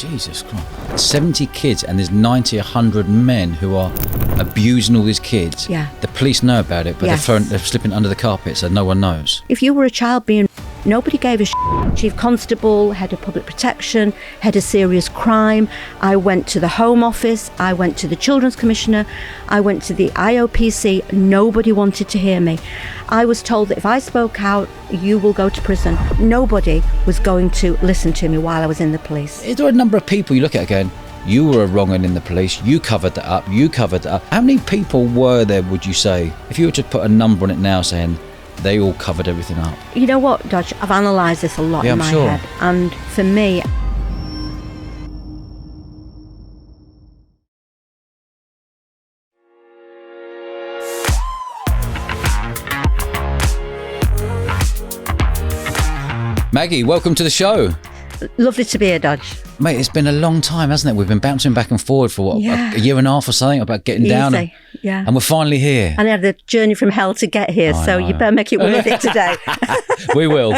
Jesus Christ. 70 kids and there's 90, 100 men who are abusing all these kids. Yeah. The police know about it, but they're slipping under the carpet so no one knows. If you were a child being... Nobody gave a Chief Constable, Head of Public Protection, Head of Serious Crime. I went to the Home Office. I went to the Children's Commissioner. I went to the IOPC. Nobody wanted to hear me. I was told that if I spoke out, you will go to prison. Nobody was going to listen to me while I was in the police. Is there a number of people you look at again? You were a wrong one in the police. You covered that up. You covered that up. How many people were there, would you say? If you were to put a number on it now saying... they all covered everything up. You know what, Dodge? I've analysed this a lot in my head. And for me... Maggie, welcome to the show. Lovely to be here, Dodge. Mate, it's been a long time, hasn't it? We've been bouncing back and forward for, a year and a half or something about getting down. And we're finally here. And I had a journey from hell to get here, so you better make it worth it today. We will.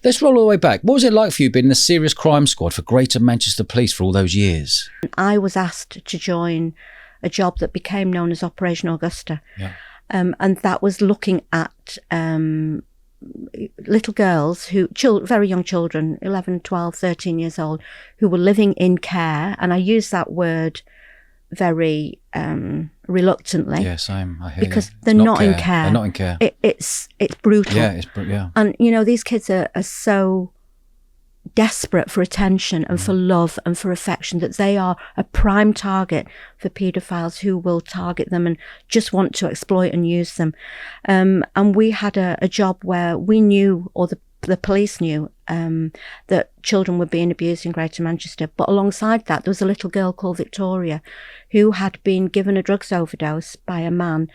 Let's roll all the way back. What was it like for you being in the Serious Crime Squad for Greater Manchester Police for all those years? I was asked to join a job that became known as Operation Augusta. Yeah. And that was looking at... little girls very young children, 11, 12, 13 years old, who were living in care. And I use that word very reluctantly. Yeah, same. I hear because you. They're not in care. They're not in care. It's brutal. Yeah. And, you know, these kids are so desperate for attention and for love and for affection that they are a prime target for paedophiles who will target them and just want to exploit and use them. And we had a job where we knew, or the police knew, that children were being abused in Greater Manchester. But alongside that, there was a little girl called Victoria who had been given a drugs overdose by a man,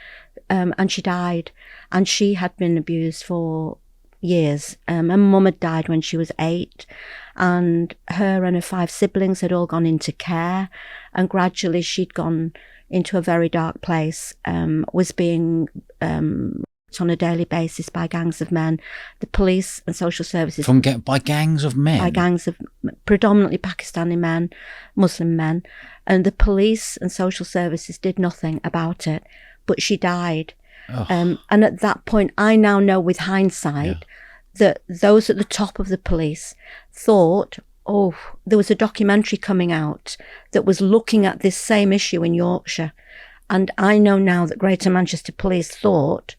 and she died. And she had been abused for years. Her mum had died when she was 8, and her and her 5 siblings had all gone into care, and gradually she'd gone into a very dark place, was being on a daily basis by gangs of men. The police and social services... By gangs of men? By gangs of predominantly Pakistani men, Muslim men. And the police and social services did nothing about it, but she died. And at that point, I now know with hindsight that those at the top of the police thought, there was a documentary coming out that was looking at this same issue in Yorkshire. And I know now that Greater Manchester Police thought,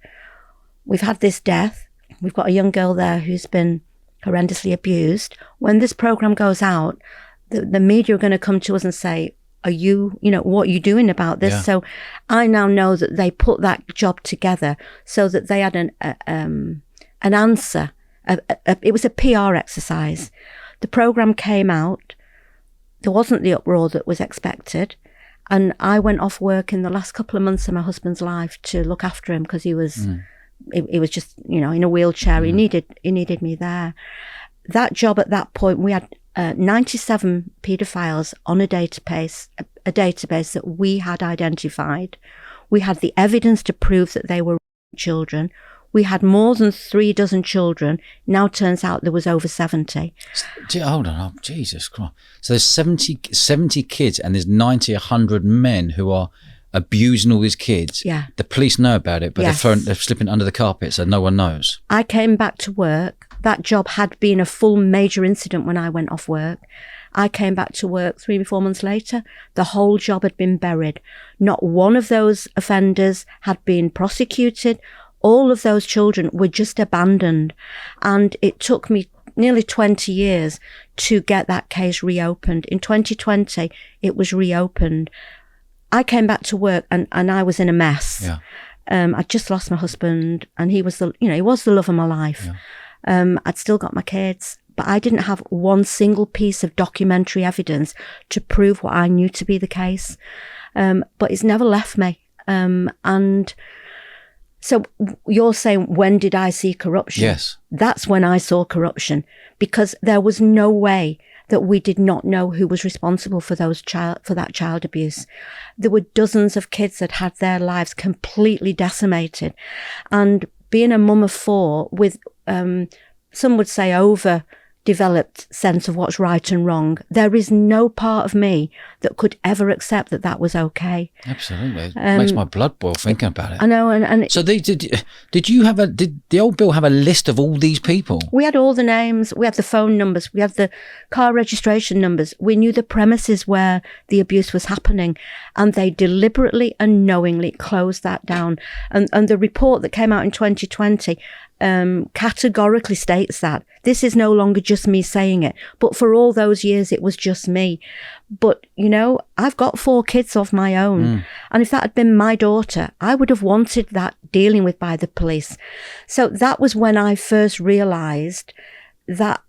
we've had this death, we've got a young girl there who's been horrendously abused. When this programme goes out, the media are going to come to us and say, what are you doing about this? Yeah. So I now know that they put that job together so that they had an answer. It was a PR exercise. The programme came out. There wasn't the uproar that was expected. And I went off work in the last couple of months of my husband's life to look after him because he was, he was just, in a wheelchair. He needed me there. That job at that point, we had 97 paedophiles on a database that we had identified. We had the evidence to prove that they were children. We had more than 3 dozen children. Now turns out there was over 70. Hold on, Jesus Christ. So there's 70 kids and there's 90, 100 men who are abusing all these kids. Yeah. The police know about it, but they're slipping under the carpet so no one knows. I came back to work. That job had been a full major incident when I went off work. I came back to work 3 or 4 months later. The whole job had been buried. Not one of those offenders had been prosecuted. All of those children were just abandoned. And it took me nearly 20 years to get that case reopened. In 2020, it was reopened. I came back to work and I was in a mess. Yeah. I'd just lost my husband and he was the love of my life. Yeah. I'd still got my kids, but I didn't have one single piece of documentary evidence to prove what I knew to be the case. But it's never left me. And so you're saying, when did I see corruption? Yes. That's when I saw corruption, because there was no way that we did not know who was responsible for that child abuse. There were dozens of kids that had their lives completely decimated. And being a mum of 4 with, some would say over developed sense of what's right and wrong, there is no part of me that could ever accept that that was okay. Absolutely. It makes my blood boil thinking about it. I know. And so did you have did the old Bill have a list of all these people? We had all the names, we had the phone numbers, we had the car registration numbers. We knew the premises where the abuse was happening, and they deliberately and knowingly closed that down. And the report that came out in 2020 categorically states that this is no longer just me saying it, but for all those years it was just me. But I've got 4 kids of my own, and if that had been my daughter, I would have wanted that dealing with by the police. So that was when I first realized that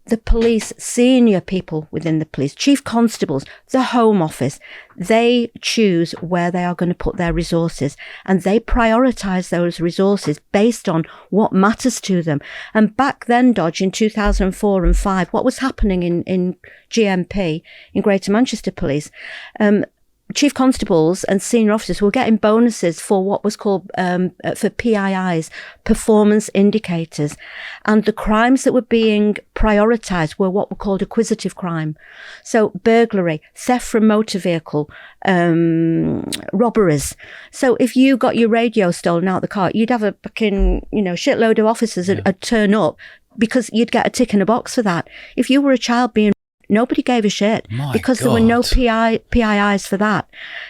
the police, senior people within the police, chief constables, the Home Office, they choose where they are going to put their resources, and they prioritise those resources based on what matters to them. And back then, Dodge, in 2004 and 5, what was happening in GMP, in Greater Manchester Police, chief constables and senior officers were getting bonuses for what was called for PIIs, performance indicators, and the crimes that were being prioritised were what were called acquisitive crime. So burglary, theft from motor vehicle, robberies. So if you got your radio stolen out of the car, you'd have a fucking shitload of officers that turn up because you'd get a tick in a box for that. If you were a child being nobody gave a shit because there were no PIIs for that.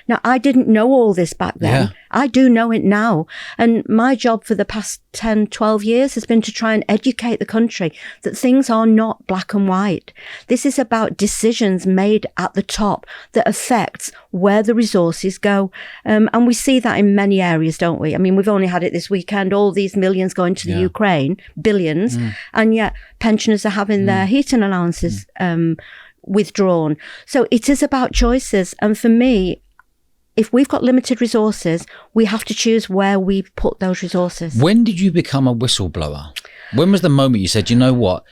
Now, I didn't know all this back then. Yeah. I do know it now. And my job for the past 10, 12 years has been to try and educate the country that things are not black and white. This is about decisions made at the top that affects where the resources go. And we see that in many areas, don't we? I mean, we've only had it this weekend, all these millions going to the Ukraine, billions, and yet pensioners are having their heating allowances withdrawn. So it is about choices. And for me, if we've got limited resources, we have to choose where we put those resources. When did you become a whistleblower? When was the moment you said, you know what,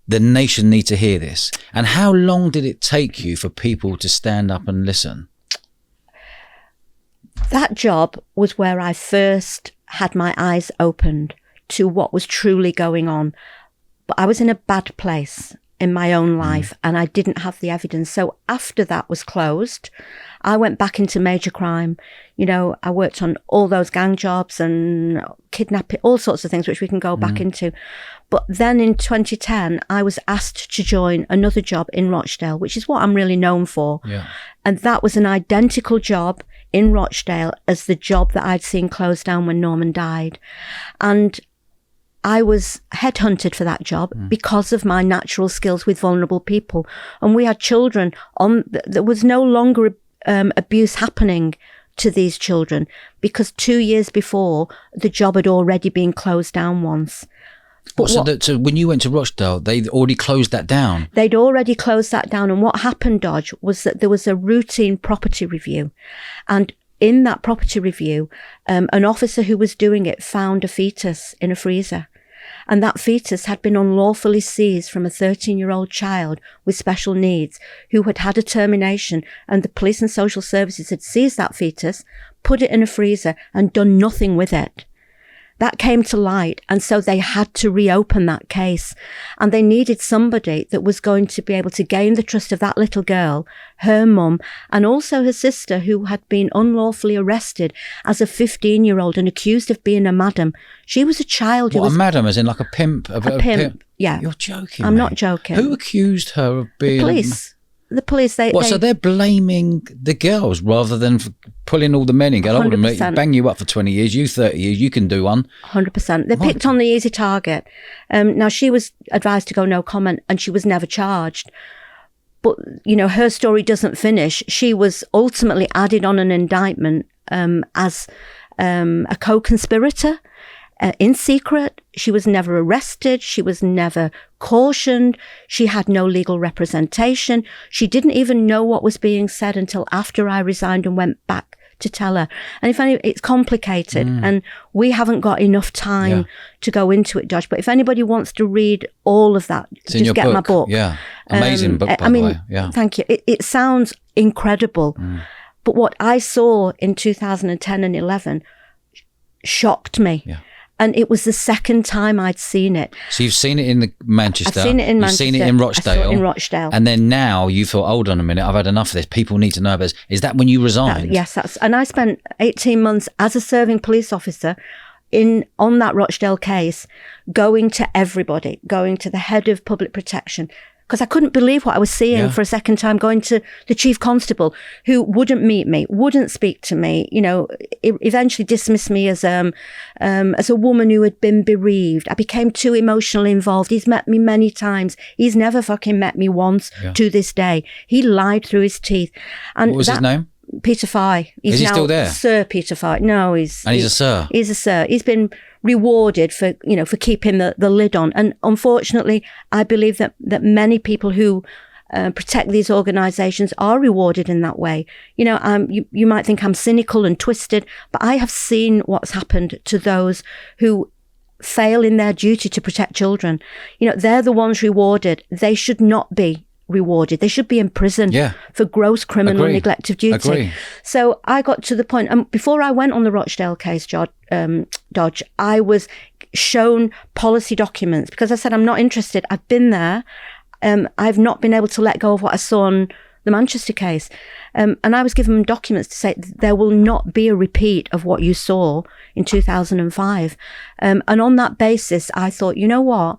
the nation need to hear this? And how long did it take you for people to stand up and listen? That job was where I first had my eyes opened to what was truly going on. But I was in a bad place in my own life, and I didn't have the evidence. So after that was closed, I went back into major crime. I worked on all those gang jobs and kidnapping, all sorts of things, which we can go back into. But then in 2010, I was asked to join another job in Rochdale, which is what I'm really known for. Yeah. And that was an identical job in Rochdale as the job that I'd seen closed down when Norman died. And I was headhunted for that job because of my natural skills with vulnerable people. And we had children there was no longer abuse happening to these children because 2 years before, the job had already been closed down once. So when you went to Rochdale, they'd already closed that down? They'd already closed that down. And what happened, Dodge, was that there was a routine property review. And in that property review, an officer who was doing it found a fetus in a freezer. And that fetus had been unlawfully seized from a 13-year-old child with special needs who had had a termination, and the police and social services had seized that fetus, put it in a freezer and done nothing with it. That came to light, and so they had to reopen that case. And they needed somebody that was going to be able to gain the trust of that little girl, her mum, and also her sister, who had been unlawfully arrested as a 15-year-old and accused of being a madam. She was a child who was... a madam, as in like a pimp? A pimp, yeah. You're joking, I'm mate. not joking. Who accused her of being... The police, so they're blaming the girls rather than pulling all the men in. Go, hold on, bang you up for 20 years, you 30 years, you can do one. 100%. They picked on the easy target. Now, she was advised to go no comment, and she was never charged. But, her story doesn't finish. She was ultimately added on an indictment as a co-conspirator. In secret. She was never arrested. She was never cautioned. She had no legal representation. She didn't even know what was being said until after I resigned and went back to tell her. And if any, it's complicated, and we haven't got enough time to go into it, Dodge. But if anybody wants to read all of that, it's just get my book. Yeah, amazing book, by the way. Yeah, thank you. It sounds incredible, but what I saw in 2010 and 11 shocked me. Yeah. And it was the second time I'd seen it. So you've seen it in Manchester. I've seen it in Manchester. You've seen it in Rochdale. I saw it in Rochdale. And then now you thought, hold on a minute, I've had enough of this. People need to know about this. Is that when you resigned? Yes, and I spent 18 months as a serving police officer on that Rochdale case, going to everybody, going to the head of public protection, because I couldn't believe what I was seeing for a second time, going to the chief constable, who wouldn't meet me, wouldn't speak to me, eventually dismissed me as a woman who had been bereaved. I became too emotionally involved. He's met me many times. He's never fucking met me once to this day. He lied through his teeth. And what was his name? Peter Fye. Is he still there? Sir Peter Fye. No, he's a sir. He's a sir. He's been rewarded for keeping the lid on. And unfortunately, I believe that many people who protect these organisations are rewarded in that way. You might think I'm cynical and twisted, but I have seen what's happened to those who fail in their duty to protect children. They're the ones rewarded. They should not be rewarded. They should be in prison for gross criminal neglect of duty. So I got to the point, and before I went on the Rochdale case, Dodge, I was shown policy documents because I said, I'm not interested. I've been there. I've not been able to let go of what I saw on the Manchester case. And I was given documents to say there will not be a repeat of what you saw in 2005. And on that basis, I thought, you know what?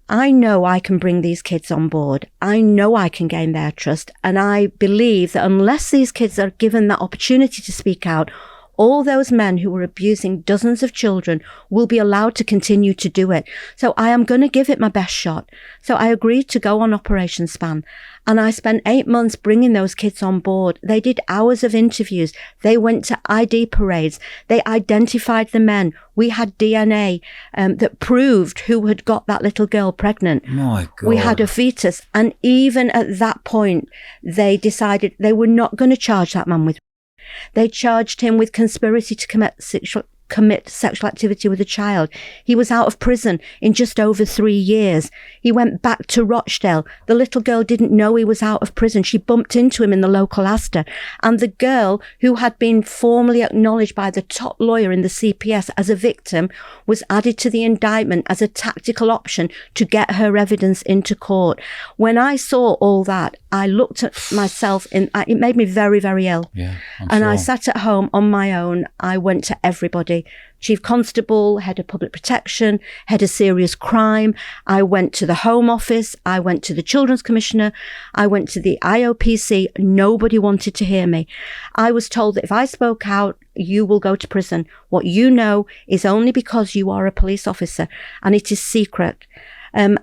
I know I can bring these kids on board. I know I can gain their trust. And I believe that unless these kids are given that opportunity to speak out, all those men who were abusing dozens of children will be allowed to continue to do it. So I am going to give it my best shot. So I agreed to go on Operation Span. And I spent 8 months bringing those kids on board. They did hours of interviews. They went to ID parades. They identified the men. We had DNA that proved who had got that little girl pregnant. My God. We had a fetus. And even at that point, they decided they were not going to charge that man with. They charged him with conspiracy to commit sexual activity with a child. He was out of prison in just over 3 years. He went back to Rochdale. The little girl didn't know he was out of prison. She bumped into him in the local Asda. And the girl, who had been formally acknowledged by the top lawyer in the CPS as a victim, was added to the indictment as a tactical option to get her evidence into court. When I saw all that, I looked at myself it made me very, very ill. Yeah, and sure. I sat at home on my own. I went to everybody. Chief Constable, Head of Public Protection, Head of Serious Crime. I went to the Home Office. I went to the Children's Commissioner. I went to the IOPC. Nobody wanted to hear me. I was told that if I spoke out, you will go to prison. What you know is only because you are a police officer, and it is secret. And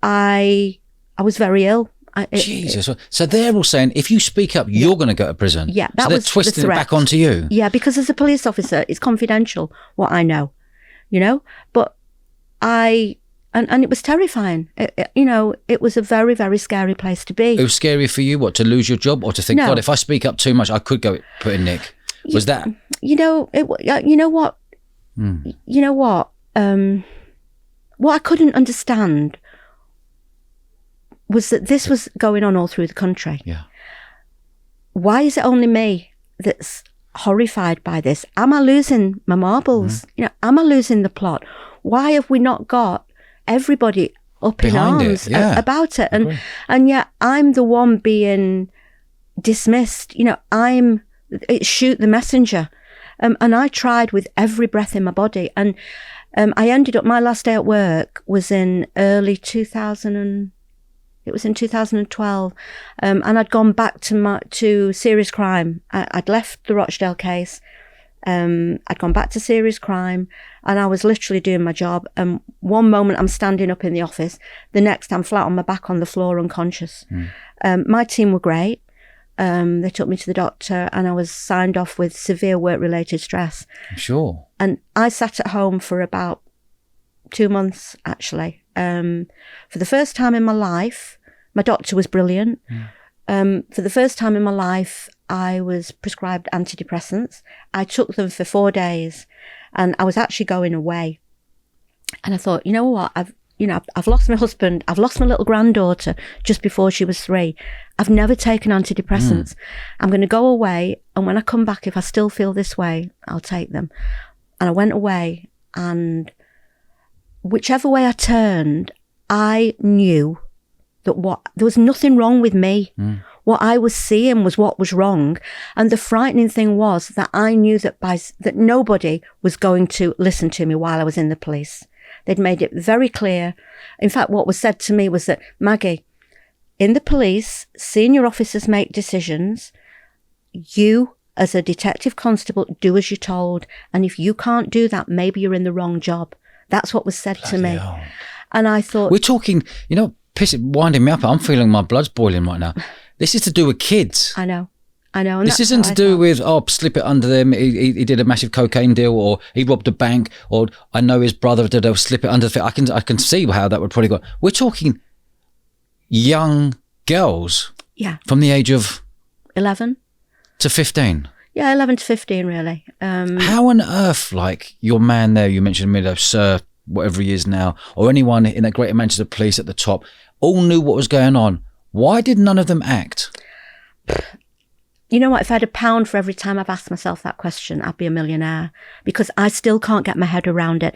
I was very ill. Jesus. So they're all saying, if you speak up, you're going to go to prison. Yeah, so they're twisting it back onto you. Yeah, because as a police officer, it's confidential what I know, But and it was terrifying. It was a very, very scary place to be. It was scary for you, what, to lose your job, or to think, God, if I speak up too much, I could go put in Nick. Was that? What I couldn't understand was that this was going on all through the country. Yeah. Why is it only me that's horrified by this? Am I losing my marbles? Mm. Am I losing the plot? Why have we not got everybody up behind in arms about it? And yet I'm the one being dismissed. It's shoot the messenger. And I tried with every breath in my body. And I ended up, my last day at work was in early 2000. It was in 2012, and I'd gone back to serious crime. I'd left the Rochdale case. I'd gone back to serious crime, and I was literally doing my job. One moment I'm standing up in the office, the next I'm flat on my back on the floor, unconscious. My team were great. They took me to the doctor, and I was signed off with severe work-related stress. I'm sure. And I sat at home for about 2 months, actually. For the first time in my life, my doctor was brilliant. For the first time in my life, I was prescribed antidepressants. I took them for 4 days, and I was actually going away. And I thought, you know what? I've lost my husband. I've lost my little granddaughter just before she was 3. I've never taken antidepressants. I'm going to go away, and when I come back, if I still feel this way, I'll take them. And I went away. And whichever way I turned, I knew that there was nothing wrong with me. What I was seeing was what was wrong. And the frightening thing was that I knew that that nobody was going to listen to me while I was in the police. They'd made it very clear. In fact, what was said to me was that, Maggie, in the police, senior officers make decisions. You, as a detective constable, do as you're told. And if you can't do that, maybe you're in the wrong job. That's what was said to me. And I thought... We're talking, winding me up. I'm feeling my blood's boiling right now. This is to do with kids. I know. And this isn't to do with, slip it under them. He did a massive cocaine deal, or he robbed a bank, or I know his brother did a slip it under the... I can see how that would probably go. We're talking young girls. Yeah. From the age of... 11. To 15. Yeah, 11 to 15, really. How on earth, your man there, you mentioned a minute ago, Sir, whatever he is now, or anyone in that Greater Manchester Police at the top, all knew what was going on. Why did none of them act? You know what? If I had £1 for every time I've asked myself that question, I'd be a millionaire, because I still can't get my head around it.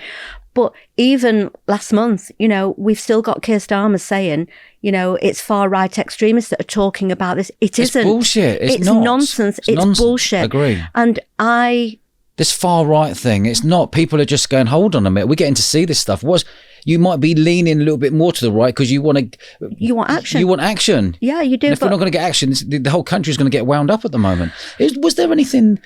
But even last month, we've still got Keir Starmer saying, it's far-right extremists that are talking about this. It's bullshit. It's nonsense. It's bullshit. Agree. And this far-right thing, it's not. People are just going, hold on a minute. We're getting to see this stuff. You might be leaning a little bit more to the right because you want action. You want action. Yeah, you do. And if we're not going to get action, the whole country is going to get wound up at the moment. Was there anything,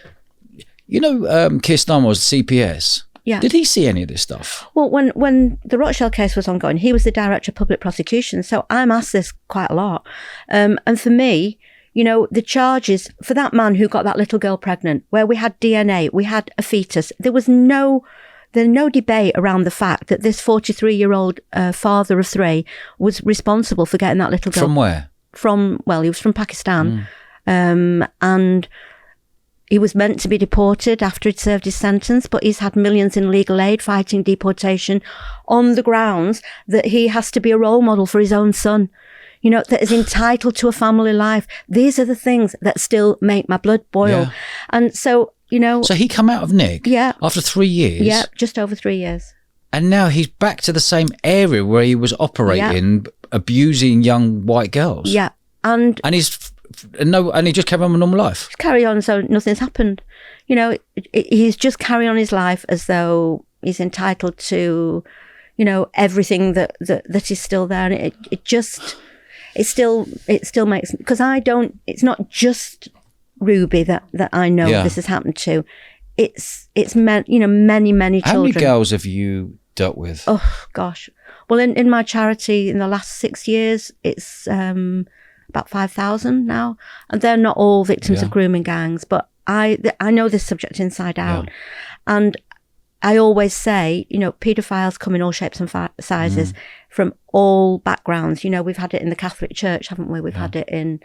Keir Starmer was CPS. Yeah. Did he see any of this stuff? Well, when the Rochdale case was ongoing, he was the Director of Public Prosecution. So I'm asked this quite a lot. And for me, the charges for that man who got that little girl pregnant, where we had DNA, we had a fetus, there was no debate around the fact that this 43-year-old father of 3 was responsible for getting that little girl. From where? He was from Pakistan. And he was meant to be deported after he'd served his sentence, but he's had millions in legal aid fighting deportation on the grounds that he has to be a role model for his own son, that is entitled to a family life. These are the things that still make my blood boil. Yeah. And so, So he come out of Nick after 3 years? Yeah, just over 3 years. And now he's back to the same area where he was operating, abusing young white girls. Yeah. And he just carried on with normal life. Carry on, so nothing's happened. He's just carrying on his life as though he's entitled to, everything that is still there. And it still makes, because it's not just Ruby that I know this has happened to. It's many children. How many girls have you dealt with? Oh gosh. Well, in my charity in the last 6 years, it's about 5,000 now, and they're not all victims of grooming gangs, but I know this subject inside out. And I always say, paedophiles come in all shapes and sizes from all backgrounds. We've had it in the Catholic Church, haven't we? We've had it in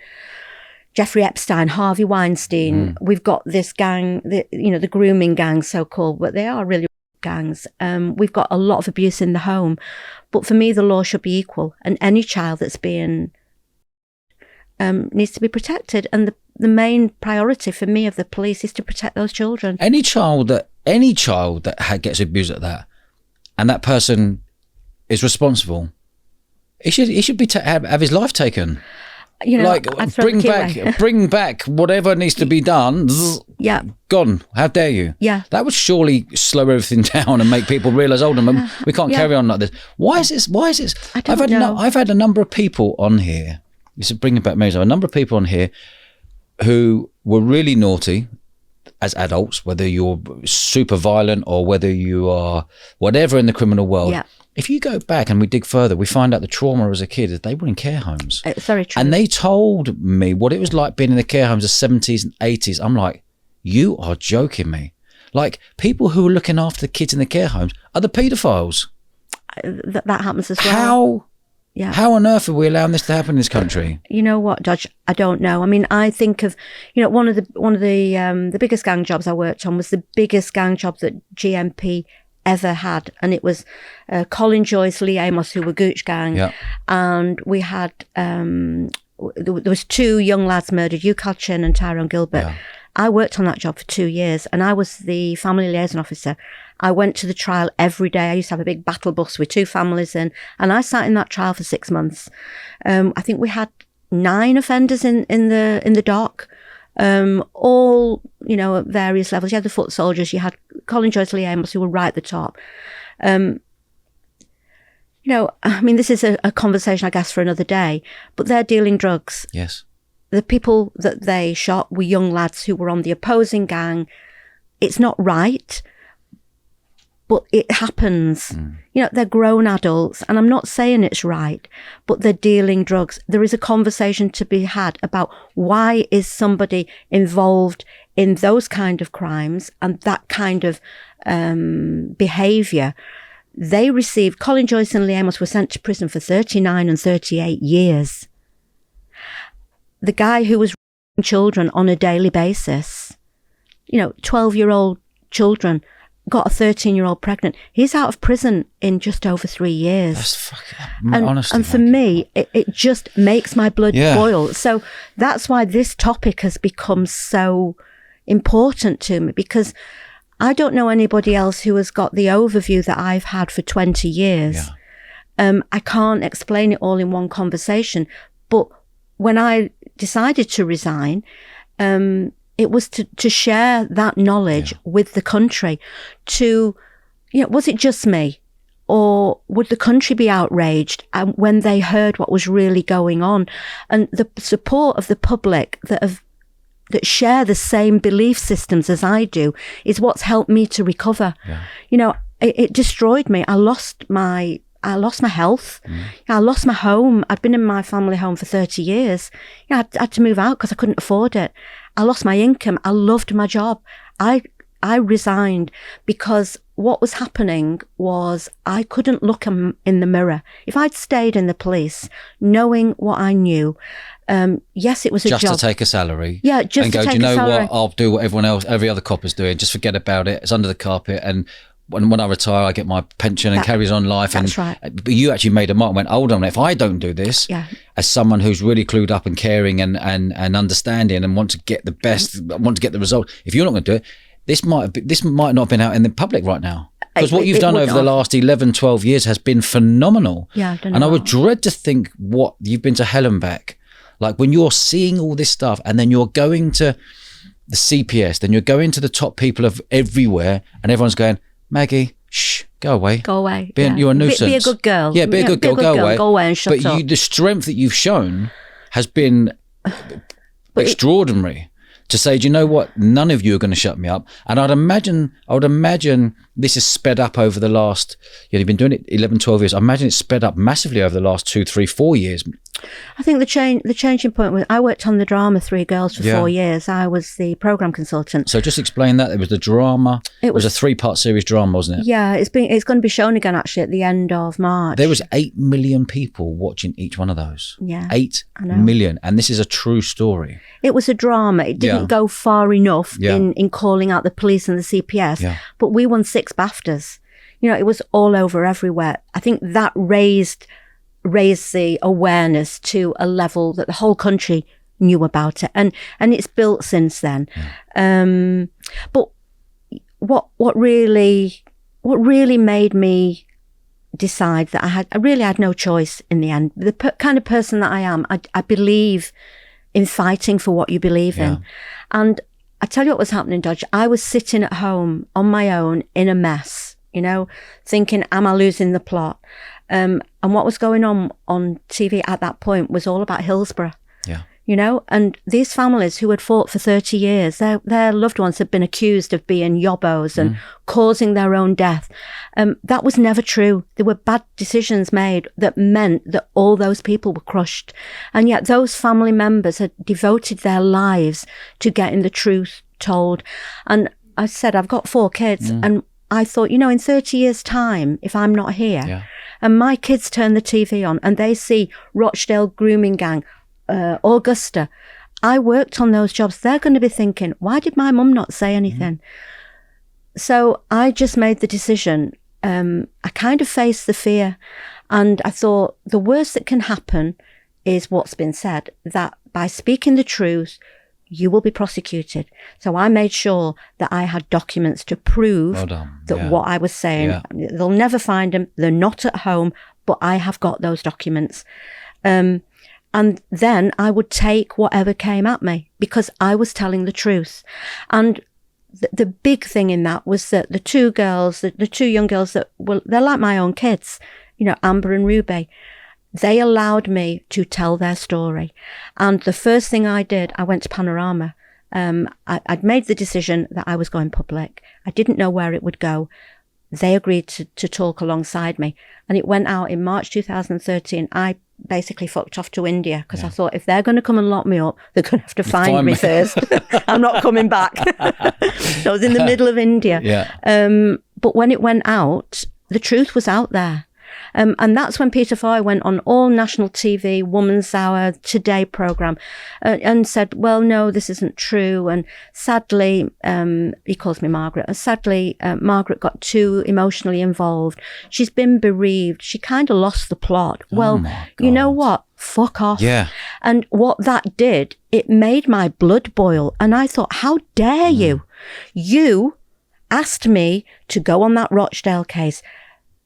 Jeffrey Epstein, Harvey Weinstein. We've got this gang, the grooming gangs, so-called, but they are really gangs. We've got a lot of abuse in the home. But for me, the law should be equal, and any child that's being needs to be protected. And the main priority for me of the police is to protect those children. Any child that gets abused at that, and that person is responsible, he should have his life taken. Bring back whatever needs to be done. Yeah, gone. How dare you? Yeah, that would surely slow everything down and make people realise, hold on, we can't carry on like this. Why is this? I've had a number of people on here. This is bringing back memories. A number of people on here who were really naughty as adults, whether you're super violent or whether you are whatever in the criminal world. Yeah. If you go back and we dig further, we find out the trauma as a kid is they were in care homes. It's very true. And they told me what it was like being in the care homes of the 70s and 80s. I'm like, you are joking me. Like, people who are looking after the kids in the care homes are the paedophiles. That happens as well. How on earth are we allowing this to happen in this country? You know what, Dodge? I don't know. I mean, I think of, one of the biggest gang jobs I worked on was the biggest gang job that GMP ever had, and it was Colin Joyce, Lee Amos, who were Gooch Gang, and we had there was 2 young lads murdered, Hugh Chin and Tyrone Gilbert, I worked on that job for 2 years, and I was the family liaison officer. I went to the trial every day. I used to have a big battle bus with 2 families in, and I sat in that trial for 6 months. I think we had 9 offenders in the dock, all, you know, at various levels. You had the foot soldiers, you had Colin Joyce, Lee Amos, who were right at the top. You know, I mean, this is a conversation, I guess, for another day, but they're dealing drugs. Yes. The people that they shot were young lads who were on the opposing gang. It's not right, but it happens. You know, they're grown adults, and I'm not saying it's right, but they're dealing drugs. There is a conversation to be had about why is somebody involved in those kind of crimes and that kind of behaviour. They received, Colin Joyce and Lee Amos were sent to prison for 39 and 38 years. The guy who was raping children on a daily basis, you know, 12-year-old children, got a 13-year-old pregnant. He's out of prison in just over 3 years. That's fucking, honestly. And for me, it just makes my blood boil. So that's why this topic has become so important to me, because I don't know anybody else who has got the overview that I've had for 20 years. Yeah. I can't explain it all in one conversation. But when I decided to resign, it was to share that knowledge with the country. To, you know, was it just me? Or would the country be outraged when they heard what was really going on? And the support of the public that share the same belief systems as I do is what's helped me to recover. Yeah. You know, it destroyed me. I lost my health. I lost my home. I'd been in my family home for 30 years. You know, I had to move out because I couldn't afford it. I lost my income. I loved my job. I resigned because what was happening was I couldn't look in the mirror. If I'd stayed in the police, knowing what I knew, yes, it was a job. Just to take a salary. Yeah, just and to go, take do you know a salary. what? I'll do what everyone else, every other cop is doing. Just forget about it. It's under the carpet. And when I retire, I get my pension and carries on life. That's and, right. But you actually made a mark and went, hold on, if I don't do this, as someone who's really clued up and caring and understanding and want to get the best, want to get the result, if you're not going to do it, this might not have been out in the public right now. Because what you've done over the last 11, 12 years has been phenomenal. Yeah, I've done and I would dread to think what you've been to hell and back. Like when you're seeing all this stuff and then you're going to the CPS, then you're going to the top people of everywhere and everyone's going, Maggie, shh, go away. Go away. You're a nuisance. Be a good girl. Yeah, be a good girl, go away. Go away and shut up. But the strength that you've shown has been extraordinary. To say, do you know what? None of you are going to shut me up. And I would imagine this is sped up over the last, you've been doing it 11, 12 years. I imagine it's sped up massively over the last 2, 3, 4 years. I think the changing point was I worked on the drama Three Girls for 4 years. I was the program consultant. So just explain that. It was the drama. It was a 3-part series drama, wasn't it? Yeah, it's going to be shown again actually at the end of March. There was 8 million people watching each one of those. Yeah, 8 million, and this is a true story. It was a drama. It didn't go far enough in calling out the police and the CPS. Yeah. But we won 6 BAFTAs. You know, it was all over everywhere. I think that raised the awareness to a level that the whole country knew about it, and it's built since then. But what really made me decide that I really had no choice in the end. The kind of person that I am, I believe in fighting for what you believe in. And I tell you what was happening, Dodge. I was sitting at home on my own in a mess, you know, thinking, am I losing the plot? And what was going on TV at that point was all about Hillsborough. Yeah. You know, and these families who had fought for 30 years, their loved ones had been accused of being yobbos and causing their own death. That was never true. There were bad decisions made that meant that all those people were crushed. And yet those family members had devoted their lives to getting the truth told. And I said, I've got 4 kids. And I thought, you know, in 30 years' time, if I'm not here, and my kids turn the TV on and they see Rochdale grooming gang, Augusta, I worked on those jobs. They're going to be thinking, why did my mum not say anything? So I just made the decision. I kind of faced the fear, and I thought the worst that can happen is what's been said, that by speaking the truth, you will be prosecuted. So I made sure that I had documents to prove that what I was saying, they'll never find them. They're not at home, but I have got those documents. And then I would take whatever came at me because I was telling the truth. And the big thing in that was that the two girls, the two young girls that were, they're like my own kids, you know, Amber and Ruby. They allowed me to tell their story. And the first thing I did, I went to Panorama. I'd made the decision that I was going public. I didn't know where it would go. They agreed to talk alongside me. And it went out in March 2013. I basically fucked off to India because I thought if they're going to come and lock me up, they're going to have to find me first. I'm not coming back. So I was in the middle of India. But when it went out, the truth was out there. And that's when Peter Foy went on all national TV, Woman's Hour, Today programme, and said, well, no, this isn't true. And sadly, he calls me Margaret, and sadly, Margaret got too emotionally involved. She's been bereaved. She kind of lost the plot. Well, you know what? Fuck off. Yeah. And what that did, it made my blood boil. And I thought, how dare you? You asked me to go on that Rochdale case.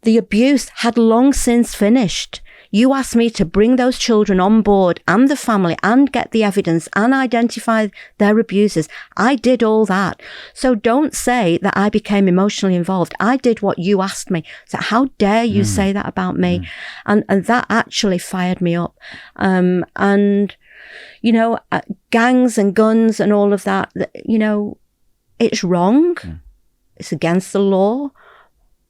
The abuse had long since finished. You asked me to bring those children on board and the family and get the evidence and identify their abusers. I did all that. So don't say that I became emotionally involved. I did what you asked me. So how dare you say that about me? And that actually fired me up. And, you know, gangs and guns and all of that, you know, it's wrong. It's against the law.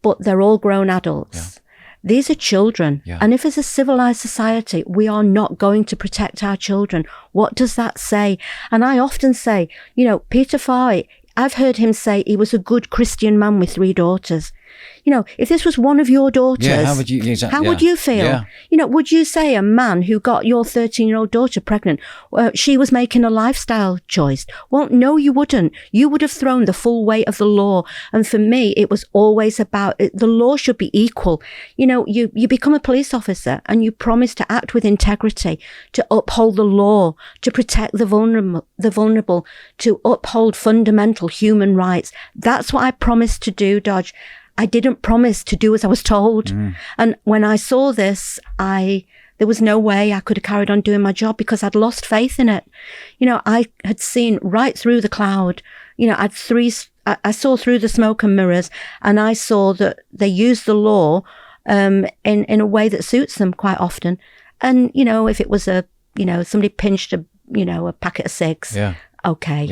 But they're all grown adults. These are children. And if as a civilized society, we are not going to protect our children, what does that say? And I often say, you know, Peter Foy, I've heard him say he was a good Christian man with 3 daughters. You know, if this was one of your daughters, how would you feel? You know, would you say a man who got your 13-year-old daughter pregnant, she was making a lifestyle choice? Well, no, you wouldn't. You would have thrown the full weight of the law. And for me, it was always about the law should be equal. You know, you become a police officer and you promise to act with integrity, to uphold the law, to protect the vulnerable, to uphold fundamental human rights. That's what I promised to do, Dodge. I didn't promise to do as I was told. And when I saw this, there was no way I could have carried on doing my job because I'd lost faith in it. You know, I had seen right through the cloud. You know, I saw through the smoke and mirrors, and I saw that they use the law in a way that suits them quite often. And, you know, if it was somebody pinched a packet of cigs, okay,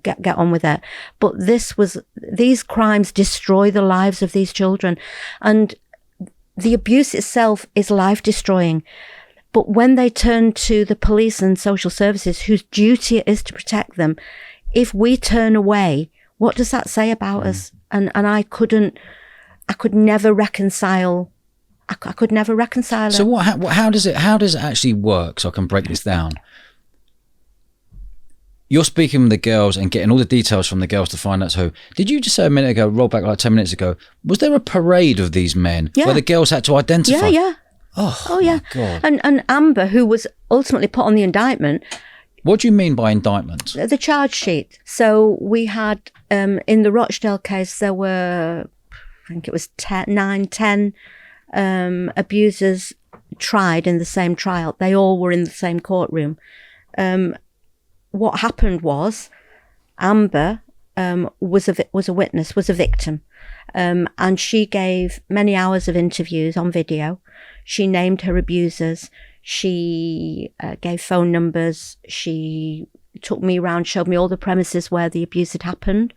get on with it. But these crimes destroy the lives of these children. And the abuse itself is life destroying. But when they turn to the police and social services, whose duty it is to protect them, if we turn away, what does that say about us? And I could never reconcile. I could never reconcile it. So how does it actually work? So I can break this down. You're speaking with the girls and getting all the details from the girls to find out who. Did you just say a minute ago, roll back like 10 minutes ago, was there a parade of these men where the girls had to identify? Yeah. Oh yeah. God. And Amber, who was ultimately put on the indictment. What do you mean by indictment? The charge sheet. So we had, in the Rochdale case, there were, I think it was 10 abusers tried in the same trial. They all were in the same courtroom. What happened was Amber was a witness, was a victim, and she gave many hours of interviews on video. She named her abusers. She gave phone numbers. She took me around, showed me all the premises where the abuse had happened.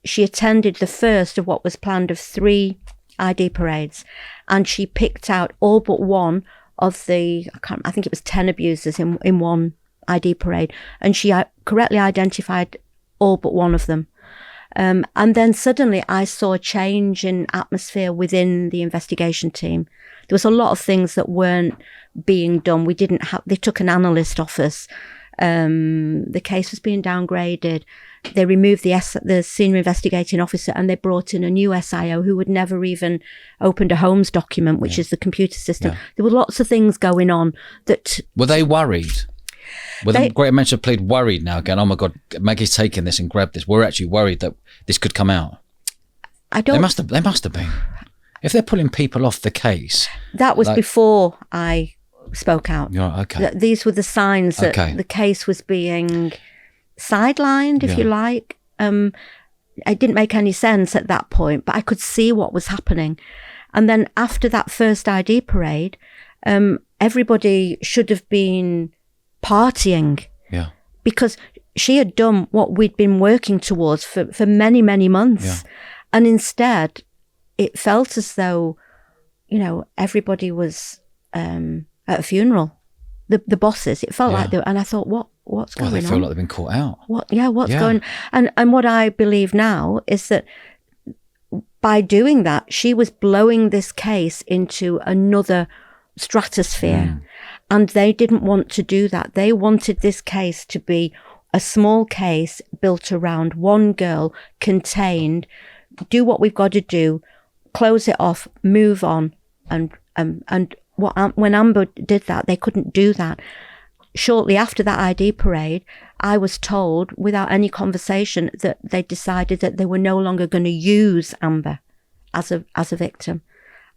She attended the first of what was planned of 3 ID parades, and she picked out all but one of I think it was 10 abusers in one ID parade, and she correctly identified all but one of them. And then suddenly I saw a change in atmosphere within the investigation team. There was a lot of things that weren't being done. They took an analyst off us. The case was being downgraded. They removed the senior investigating officer, and they brought in a new SIO who had never even opened a Holmes document, which is the computer system. There were lots of things going on that... Were they worried? Well, the Great Manchester Police worried now, going, oh my God, Maggie's taken this and grabbed this. We're actually worried that this could come out. They must have been. If they're pulling people off the case. That was before I spoke out. Right, okay. These were the signs that the case was being sidelined, if you like. It didn't make any sense at that point, but I could see what was happening. And then after that first ID parade, everybody should have been partying. Yeah. Because she had done what we'd been working towards for many, many months. Yeah. And instead, it felt as though, everybody was at a funeral. The bosses, it felt like they were, and I thought, what's going on? They feel like they've been caught out. What's going on? And what I believe now is that by doing that, she was blowing this case into another stratosphere. And they didn't want to do that. They wanted this case to be a small case built around one girl, contained, do what we've got to do, close it off, move on. And when Amber did that, they couldn't do that. Shortly after that ID parade, I was told, without any conversation, that they decided that they were no longer going to use Amber as a victim.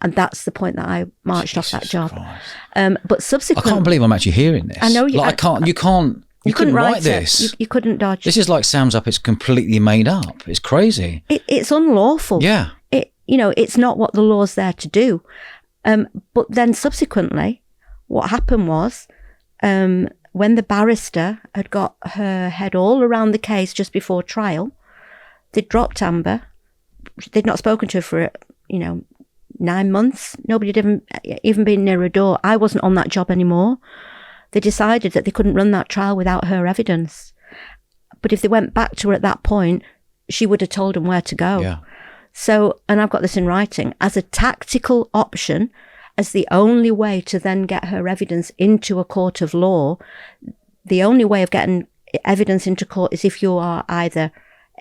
And that's the point that I marched off that job. But subsequently, I can't believe I'm actually hearing this. I know you. You couldn't write this. You couldn't dodge. This is like Sam's Up. It's completely made up. It's crazy. It's unlawful. Yeah. It's not what the law's there to do. But then subsequently, what happened was, when the barrister had got her head all around the case just before trial, they dropped Amber. They'd not spoken to her for 9 months. Nobody had even been near her door. I wasn't on that job anymore. They decided that they couldn't run that trial without her evidence. But if they went back to her at that point, she would have told them where to go. Yeah. So, and I've got this in writing, as a tactical option, as the only way to then get her evidence into a court of law, the only way of getting evidence into court is if you are either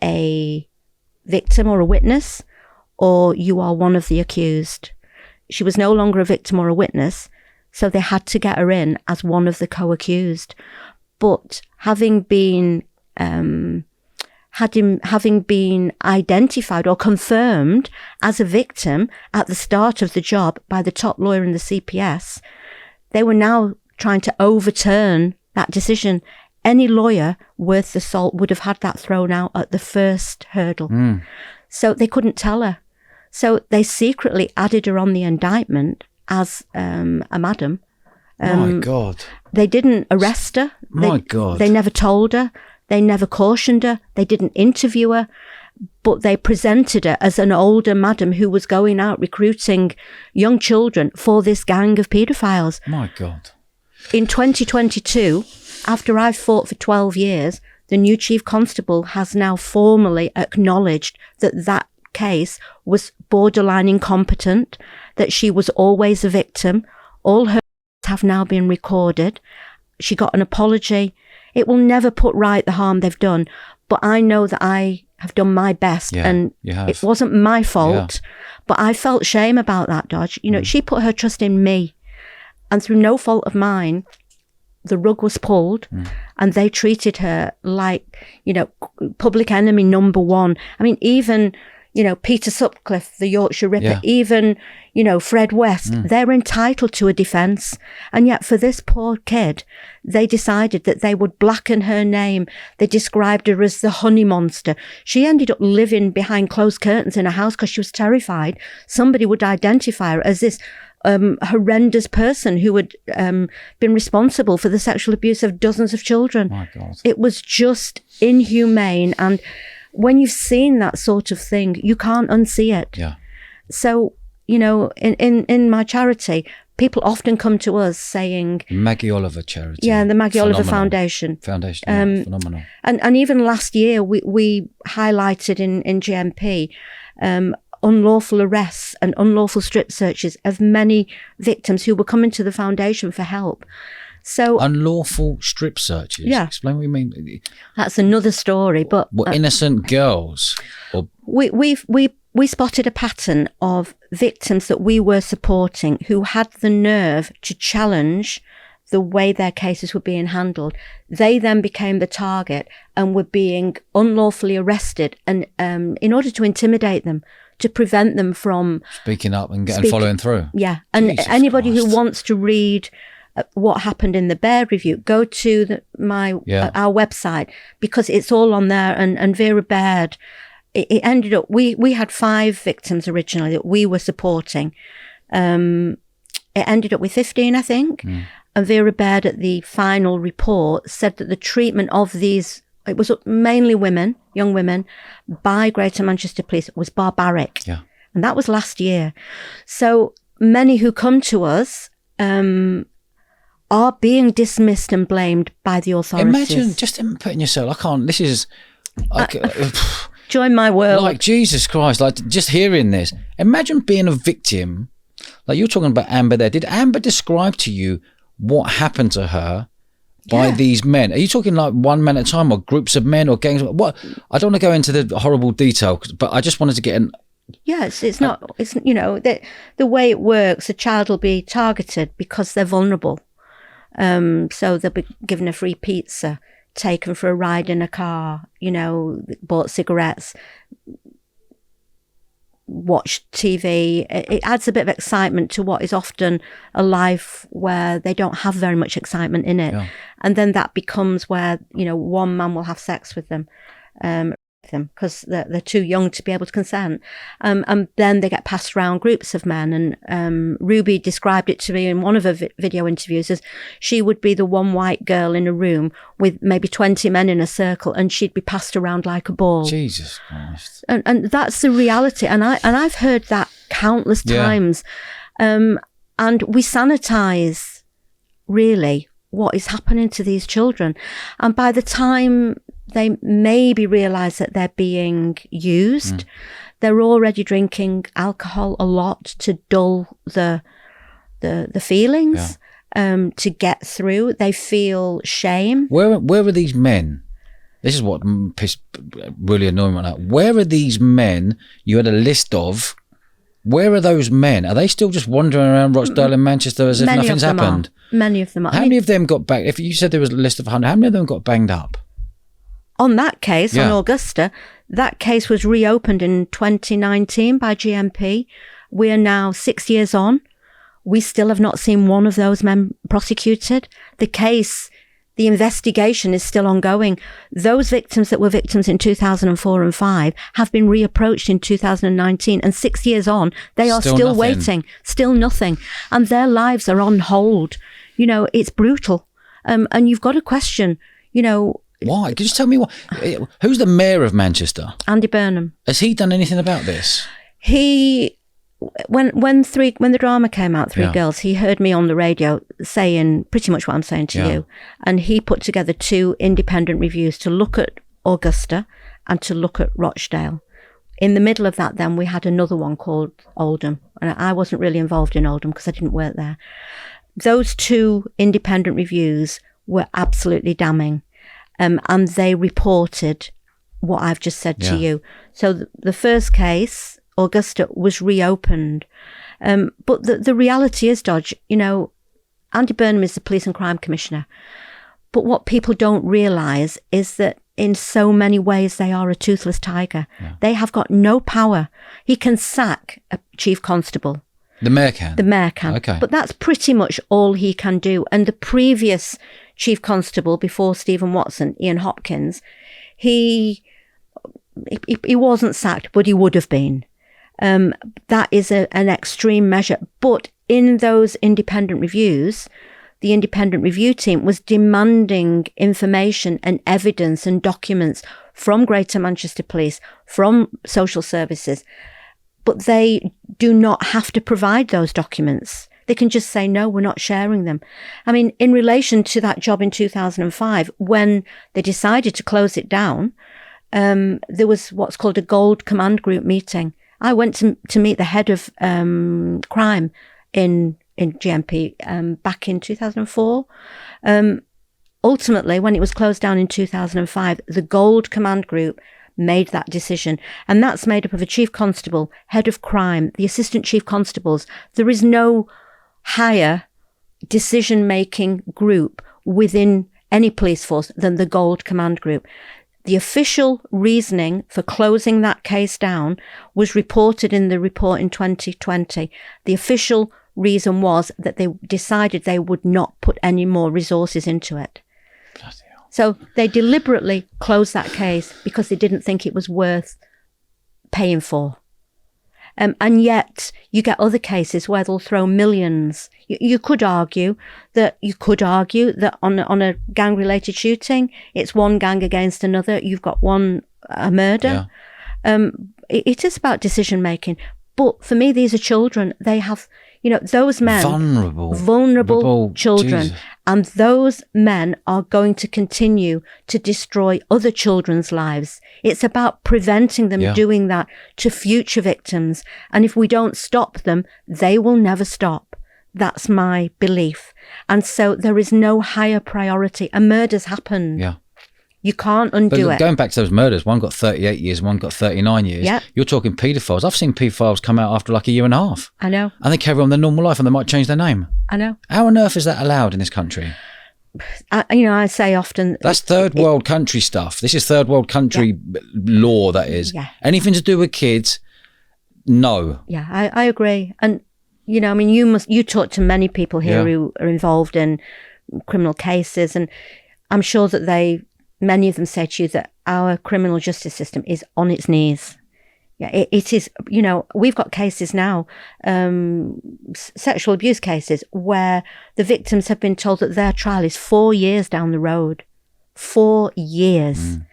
a victim or a witness, or you are one of the accused. She was no longer a victim or a witness, so they had to get her in as one of the co-accused. But having been identified or confirmed as a victim at the start of the job by the top lawyer in the CPS, they were now trying to overturn that decision. Any lawyer worth the salt would have had that thrown out at the first hurdle. So they couldn't tell her. So they secretly added her on the indictment as a madam. My God. They didn't arrest her. My God. They never told her. They never cautioned her. They didn't interview her. But they presented her as an older madam who was going out recruiting young children for this gang of paedophiles. My God. In 2022, after I've fought for 12 years, the new chief constable has now formally acknowledged that case was borderline incompetent, that she was always a victim. All her have now been recorded. She got an apology. It will never put right the harm they've done, but I know that I have done my best, and it wasn't my fault, but I felt shame about that, Dodge. She put her trust in me, and through no fault of mine, the rug was pulled, and they treated her like, public enemy number one. I mean, even, Peter Sutcliffe, the Yorkshire Ripper, even, Fred West, they're entitled to a defence. And yet for this poor kid, they decided that they would blacken her name. They described her as the honey monster. She ended up living behind closed curtains in a house because she was terrified somebody would identify her as this horrendous person who had been responsible for the sexual abuse of dozens of children. My God. It was just inhumane. And when you've seen that sort of thing, you can't unsee it. Yeah. So, in my charity, people often come to us saying... Maggie Oliver charity. Yeah, the Maggie Oliver Foundation. Phenomenal. And even last year, we highlighted in GMP unlawful arrests and unlawful strip searches of many victims who were coming to the foundation for help. So unlawful strip searches. Yeah. Explain what you mean. That's another story. But innocent girls. Or we spotted a pattern of victims that we were supporting who had the nerve to challenge the way their cases were being handled, they then became the target and were being unlawfully arrested, and in order to intimidate them, to prevent them from speaking up and following through. Yeah, and Jesus anybody Christ. Who wants to read what happened in the Bear Review, go to our website, because it's all on there. And Vera Baird, it ended up, we had 5 victims originally that we were supporting. It ended up with 15, I think. And Vera Baird at the final report said that the treatment of these, it was mainly women, young women, by Greater Manchester Police was barbaric. Yeah. And that was last year. So many who come to us are being dismissed and blamed by the authorities. Imagine just putting yourself, I can't, this is... join my world. Like, Jesus Christ, like just hearing this. Imagine being a victim. Like you're talking about Amber there. Did Amber describe to you what happened to her by these men? Are you talking like one man at a time, or groups of men, or gangs? What? I don't want to go into the horrible detail, but I just wanted to get an... Yes, it's not, it's, you know, the way it works, a child will be targeted because they're vulnerable. So they'll be given a free pizza, taken for a ride in a car, you know, bought cigarettes, watch TV. It adds a bit of excitement to what is often a life where they don't have very much excitement in it. Yeah. And then that becomes where, you know, one man will have sex with them, because they're too young to be able to consent. And then they get passed around groups of men. And Ruby described it to me in one of her video interviews as she would be the one white girl in a room with maybe 20 men in a circle, and she'd be passed around like a ball. Jesus Christ. And that's the reality. And I've heard that countless times. And we sanitize, really, what is happening to these children. And by the time they maybe realise that they're being used, they're already drinking alcohol a lot to dull the feelings, to get through. They feel shame. Where are these men? This is what really annoying right now. Where are these men you had a list of? Where are those men? Are they still just wandering around Rochdale and Manchester as if nothing's happened? Many of them are. How many of them got banged? If you said there was a list of 100, how many of them got banged up? On that case, on Augusta, that case was reopened in 2019 by GMP. We are now 6 years on. We still have not seen one of those men prosecuted. The case, the investigation is still ongoing. Those victims that were victims in 2004 and 5 have been reapproached in 2019, and 6 years on, they are still waiting, still nothing. And their lives are on hold. You know, it's brutal. And you've got to question, you know, why? Could you just tell me what? Who's the mayor of Manchester? Andy Burnham. Has he done anything about this? He, when the drama came out, Three Girls, he heard me on the radio saying pretty much what I'm saying to you, and he put together 2 independent reviews to look at Augusta and to look at Rochdale. In the middle of that, then we had another one called Oldham, and I wasn't really involved in Oldham because I didn't work there. Those 2 independent reviews were absolutely damning. And they reported what I've just said to you. So the first case, Augusta, was reopened. But the reality is, Dodge, you know, Andy Burnham is the Police and Crime Commissioner. But what people don't realise is that in so many ways they are a toothless tiger. Yeah. They have got no power. He can sack a chief constable. The mayor can? The mayor can. Okay. But that's pretty much all he can do. And the previous chief constable before Stephen Watson, Ian Hopkins, he wasn't sacked, but he would have been. That is an extreme measure. But in those independent reviews, the independent review team was demanding information and evidence and documents from Greater Manchester Police, from social services. But they do not have to provide those documents. They can just say, no, we're not sharing them. I mean, in relation to that job in 2005, when they decided to close it down, there was what's called a Gold Command Group meeting. I went to meet the head of crime in GMP back in 2004. Ultimately, when it was closed down in 2005, the Gold Command Group made that decision. And that's made up of a chief constable, head of crime, the assistant chief constables. There is no higher decision-making group within any police force than the Gold Command Group. The official reasoning for closing that case down was reported in the report in 2020. The official reason was that they decided they would not put any more resources into it. So they deliberately closed that case because they didn't think it was worth paying for. And yet you get other cases where they'll throw millions. You could argue that on a gang-related shooting, it's one gang against another. You've got a murder. Yeah. It is about decision-making. But for me, these are children. They have, those men. Vulnerable children. Jesus. And those men are going to continue to destroy other children's lives. It's about preventing them doing that to future victims. And if we don't stop them, they will never stop. That's my belief. And so there is no higher priority. A murder's happened. Yeah. You can't undo it. Going back to those murders, one got 38 years, one got 39 years. Yeah. You're talking paedophiles. I've seen paedophiles come out after like a year and a half. I know. And they carry on their normal life and they might change their name. I know. How on earth is that allowed in this country? I say often... That's third world country stuff. This is third world country law, that is. Yeah. Anything to do with kids, no. Yeah, I agree. And, you talk to many people here who are involved in criminal cases, and I'm sure that many of them say to you that our criminal justice system is on its knees. Yeah, it is, we've got cases now, sexual abuse cases, where the victims have been told that their trial is 4 years down the road. 4 years. Mm.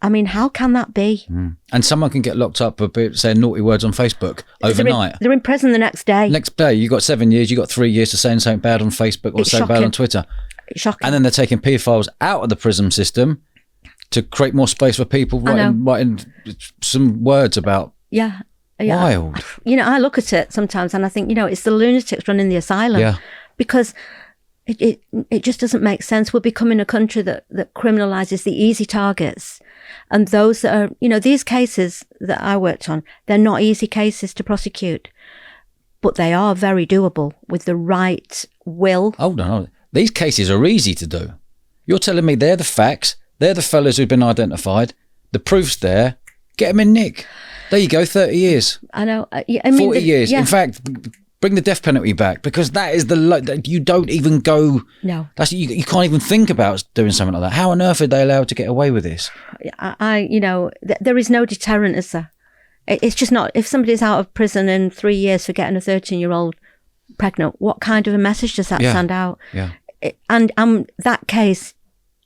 I mean, how can that be? Mm. And someone can get locked up for saying naughty words on Facebook overnight. They're in prison the next day. Next day, you got 7 years, you got 3 years for saying something bad on Facebook or something bad on Twitter. It's shocking. And then they're taking paedophiles out of the prison system to create more space for people writing some words about wild. I look at it sometimes and I think, it's the lunatics running the asylum because it just doesn't make sense. We're becoming a country that criminalises the easy targets. And those that are, these cases that I worked on, they're not easy cases to prosecute, but they are very doable with the right will. Hold on. These cases are easy to do. You're telling me they're the facts. They're the fellas who've been identified. The proof's there. Get them in nick. There you go, 30 years. I know. 40 years. Yeah. In fact, bring the death penalty back because that is you don't even go. No. You can't even think about doing something like that. How on earth are they allowed to get away with this? There is no deterrent, is there? It's just not. If somebody's out of prison in 3 years for getting a 13-year-old pregnant, what kind of a message does that send out? Yeah. And that case,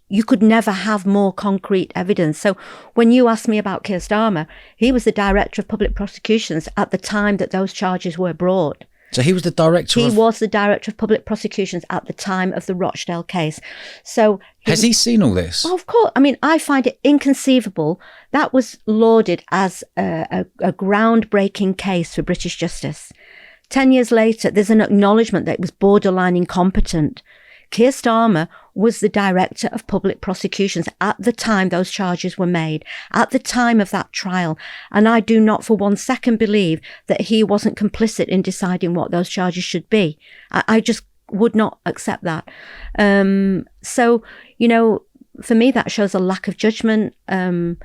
you could never have more concrete evidence. So when you asked me about Keir Starmer, he was the Director of Public Prosecutions at the time that those charges were brought. So he was the Director He was the Director of Public Prosecutions at the time of the Rochdale case. So has he seen all this? Oh, of course. I mean, I find it inconceivable. That was lauded as a groundbreaking case for British justice. 10 years later, there's an acknowledgement that it was borderline incompetent. Keir Starmer was the Director of Public Prosecutions at the time those charges were made, at the time of that trial. And I do not for 1 second believe that he wasn't complicit in deciding what those charges should be. I just would not accept that. So, for me, that shows a lack of judgment. And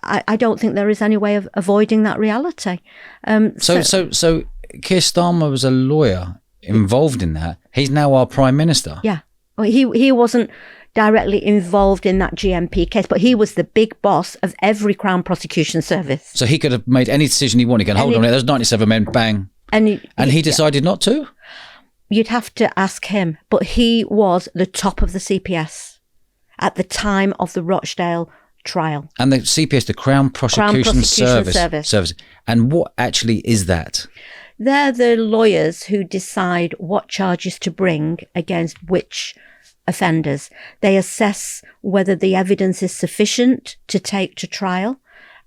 I don't think there is any way of avoiding that reality. So Keir Starmer was a lawyer involved in that. He's now our Prime Minister. Yeah. Well, he wasn't directly involved in that GMP case, but he was the big boss of every Crown Prosecution Service. So he could have made any decision he wanted. Hold on, there's 97 men, bang. And he decided not to? You'd have to ask him. But he was the top of the CPS at the time of the Rochdale trial. And the CPS, the Crown Prosecution Service. And what actually is that? They're the lawyers who decide what charges to bring against which offenders. They assess whether the evidence is sufficient to take to trial.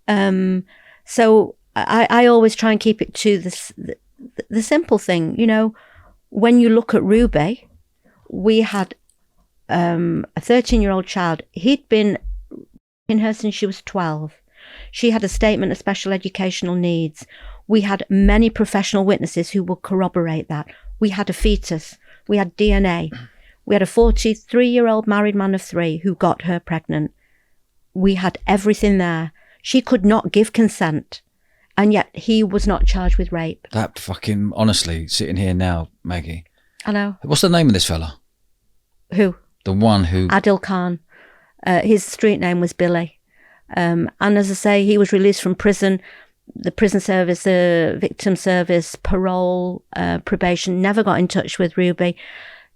So I always try and keep it to the simple thing. When you look at Ruby, we had a 13-year-old child. He'd been in her since she was 12. She had a statement of special educational needs. We had many professional witnesses who will corroborate that. We had a fetus. We had DNA. We had a 43-year-old married man of 3 who got her pregnant. We had everything there. She could not give consent. And yet he was not charged with rape. That fucking, honestly, sitting here now, Maggie. I know. What's the name of this fella? Who? The one who... Adil Khan. His street name was Billy. And as I say, he was released from prison. The prison service, the victim service, parole, probation, never got in touch with Ruby.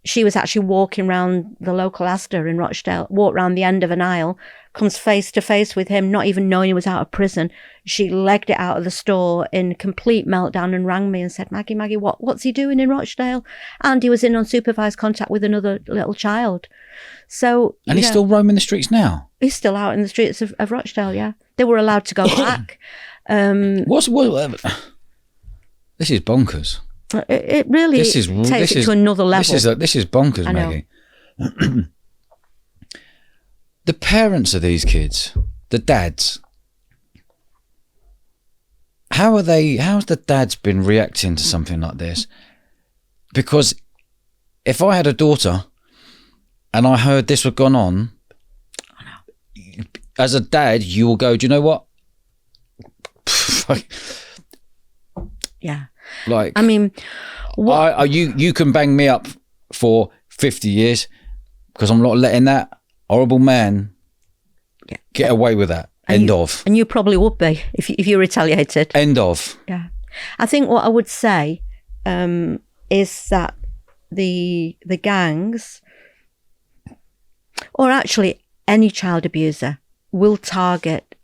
She was actually walking around the local Asda in Rochdale, walked round the end of an aisle, comes face to face with him, not even knowing he was out of prison. She legged it out of the store in complete meltdown and rang me and said, Maggie, what's he doing in Rochdale? And he was in unsupervised contact with another little child. So, and he's still roaming the streets now? He's still out in the streets of Rochdale, yeah. They were allowed to go back. This is bonkers. It really takes it to another level. This is bonkers, Maggie. The parents of these kids, the dads, how's the dads been reacting to something like this? Because if I had a daughter and I heard this had gone on, as a dad, you will go, do you know what? Yeah. Like, I mean, you can bang me up for 50 years because I'm not letting that horrible man get away with that. End of. And you probably would be if you retaliated. End of. Yeah. I think what I would say is that the gangs, or actually any child abuser, will target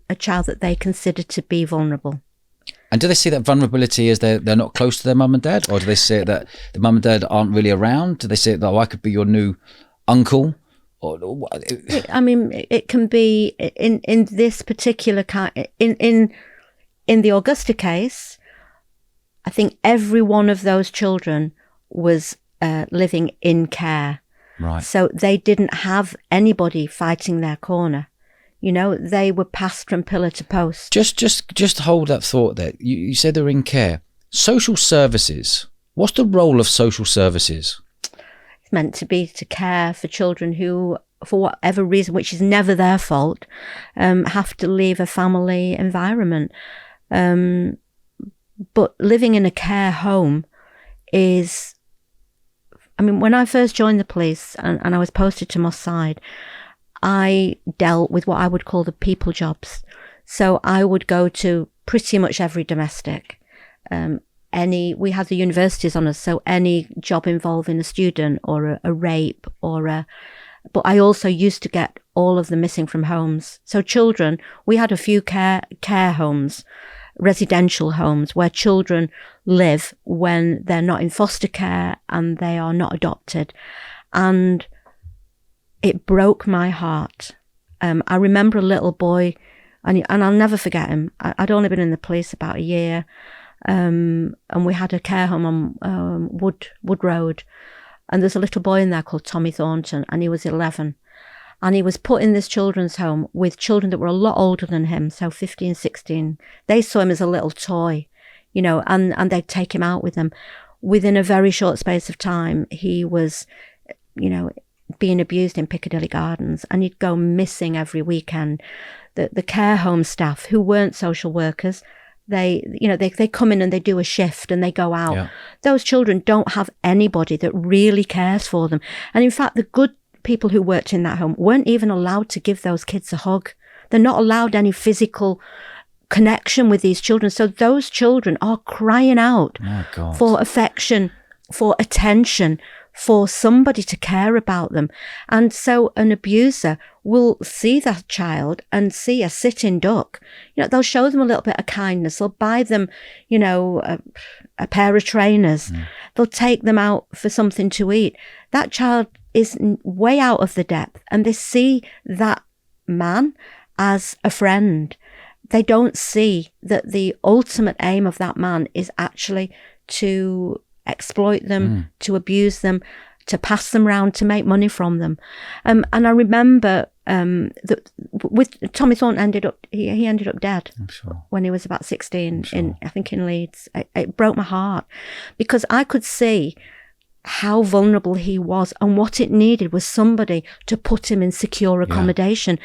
a child that they consider to be vulnerable. And do they see that vulnerability as they're not close to their mum and dad? Or do they see it that the mum and dad aren't really around? Do they see it that, I could be your new uncle? I mean, it can be in this particular in the Augusta case, I think every one of those children was living in care. Right. So they didn't have anybody fighting their corner. You know, they were passed from pillar to post. Just hold that thought there. You said they're in care. Social services. What's the role of social services? It's meant to be to care for children who, for whatever reason, which is never their fault, have to leave a family environment. But living in a care home is... I mean, when I first joined the police and I was posted to Moss Side, I dealt with what I would call the people jobs. So I would go to pretty much every domestic. We had the universities on us, so any job involving a student or a rape but I also used to get all of the missing from homes. So children, we had a few care homes, residential homes where children live when they're not in foster care and they are not adopted. And it broke my heart. I remember a little boy, and I'll never forget him. I'd only been in the police about a year, and we had a care home on Wood Road, and there's a little boy in there called Tommy Thornton, and he was 11, and he was put in this children's home with children that were a lot older than him, so 15, 16. They saw him as a little toy, you know, and they'd take him out with them. Within a very short space of time, he was, you know, being abused in Piccadilly Gardens, and he'd go missing every weekend. The care home staff, who weren't social workers, they come in and they do a shift and they go out. Yeah. Those children don't have anybody that really cares for them. And in fact, the good people who worked in that home weren't even allowed to give those kids a hug. They're not allowed any physical connection with these children. So those children are crying out for affection, for attention, for somebody to care about them. And so an abuser will see that child and see a sitting duck. You know, they'll show them a little bit of kindness. They'll buy them, you know, a pair of trainers. They'll take them out for something to eat. That child is way out of the depth, and they see that man as a friend. They don't see that the ultimate aim of that man is actually to exploit them, to abuse them, to pass them round, to make money from them. And I remember that with Tommy Thornton he ended up dead when he was about 16 in Leeds. It broke my heart because I could see how vulnerable he was, and what it needed was somebody to put him in secure accommodation.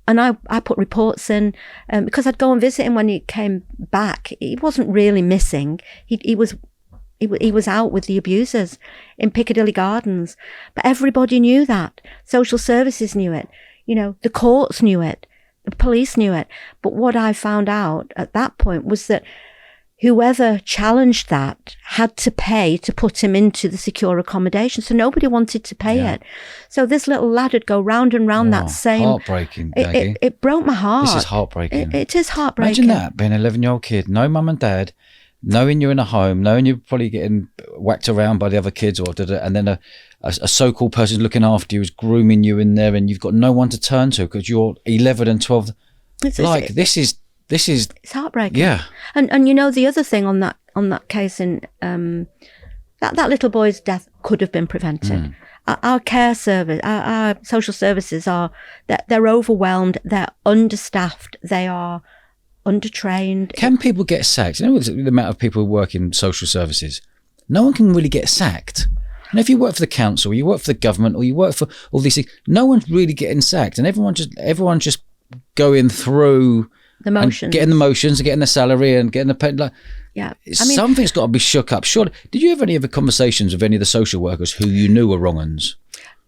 And I put reports in because I'd go and visit him when he came back. He wasn't really missing. He was out with the abusers in Piccadilly Gardens, but everybody knew that. Social services knew it. The courts knew it. The police knew it. But what I found out at that point was that whoever challenged that had to pay to put him into the secure accommodation. So nobody wanted to pay it. So this little lad would go round and round that same... Heartbreaking, Maggie. It broke my heart. This is heartbreaking. It is heartbreaking. Imagine that, being an 11-year-old kid, no mum and dad, knowing you're in a home, knowing you're probably getting whacked around by the other kids, and then a so-called person looking after you is grooming you in there, and you've got no one to turn to because you're 11 and 12. This is it's heartbreaking. Yeah. And the other thing on that case in that little boy's death could have been prevented. Our care service, our social services they're overwhelmed, they're understaffed, they are undertrained. Can people get sacked? The amount of people who work in social services, no one can really get sacked. And if you work for the council, or you work for the government, or you work for all these things, no one's really getting sacked, and everyone's just going through the motions, getting the motions, and getting the salary, and getting the pen. Something's got to be shook up. Surely, did you have any other conversations with any of the social workers who you knew were wrong uns?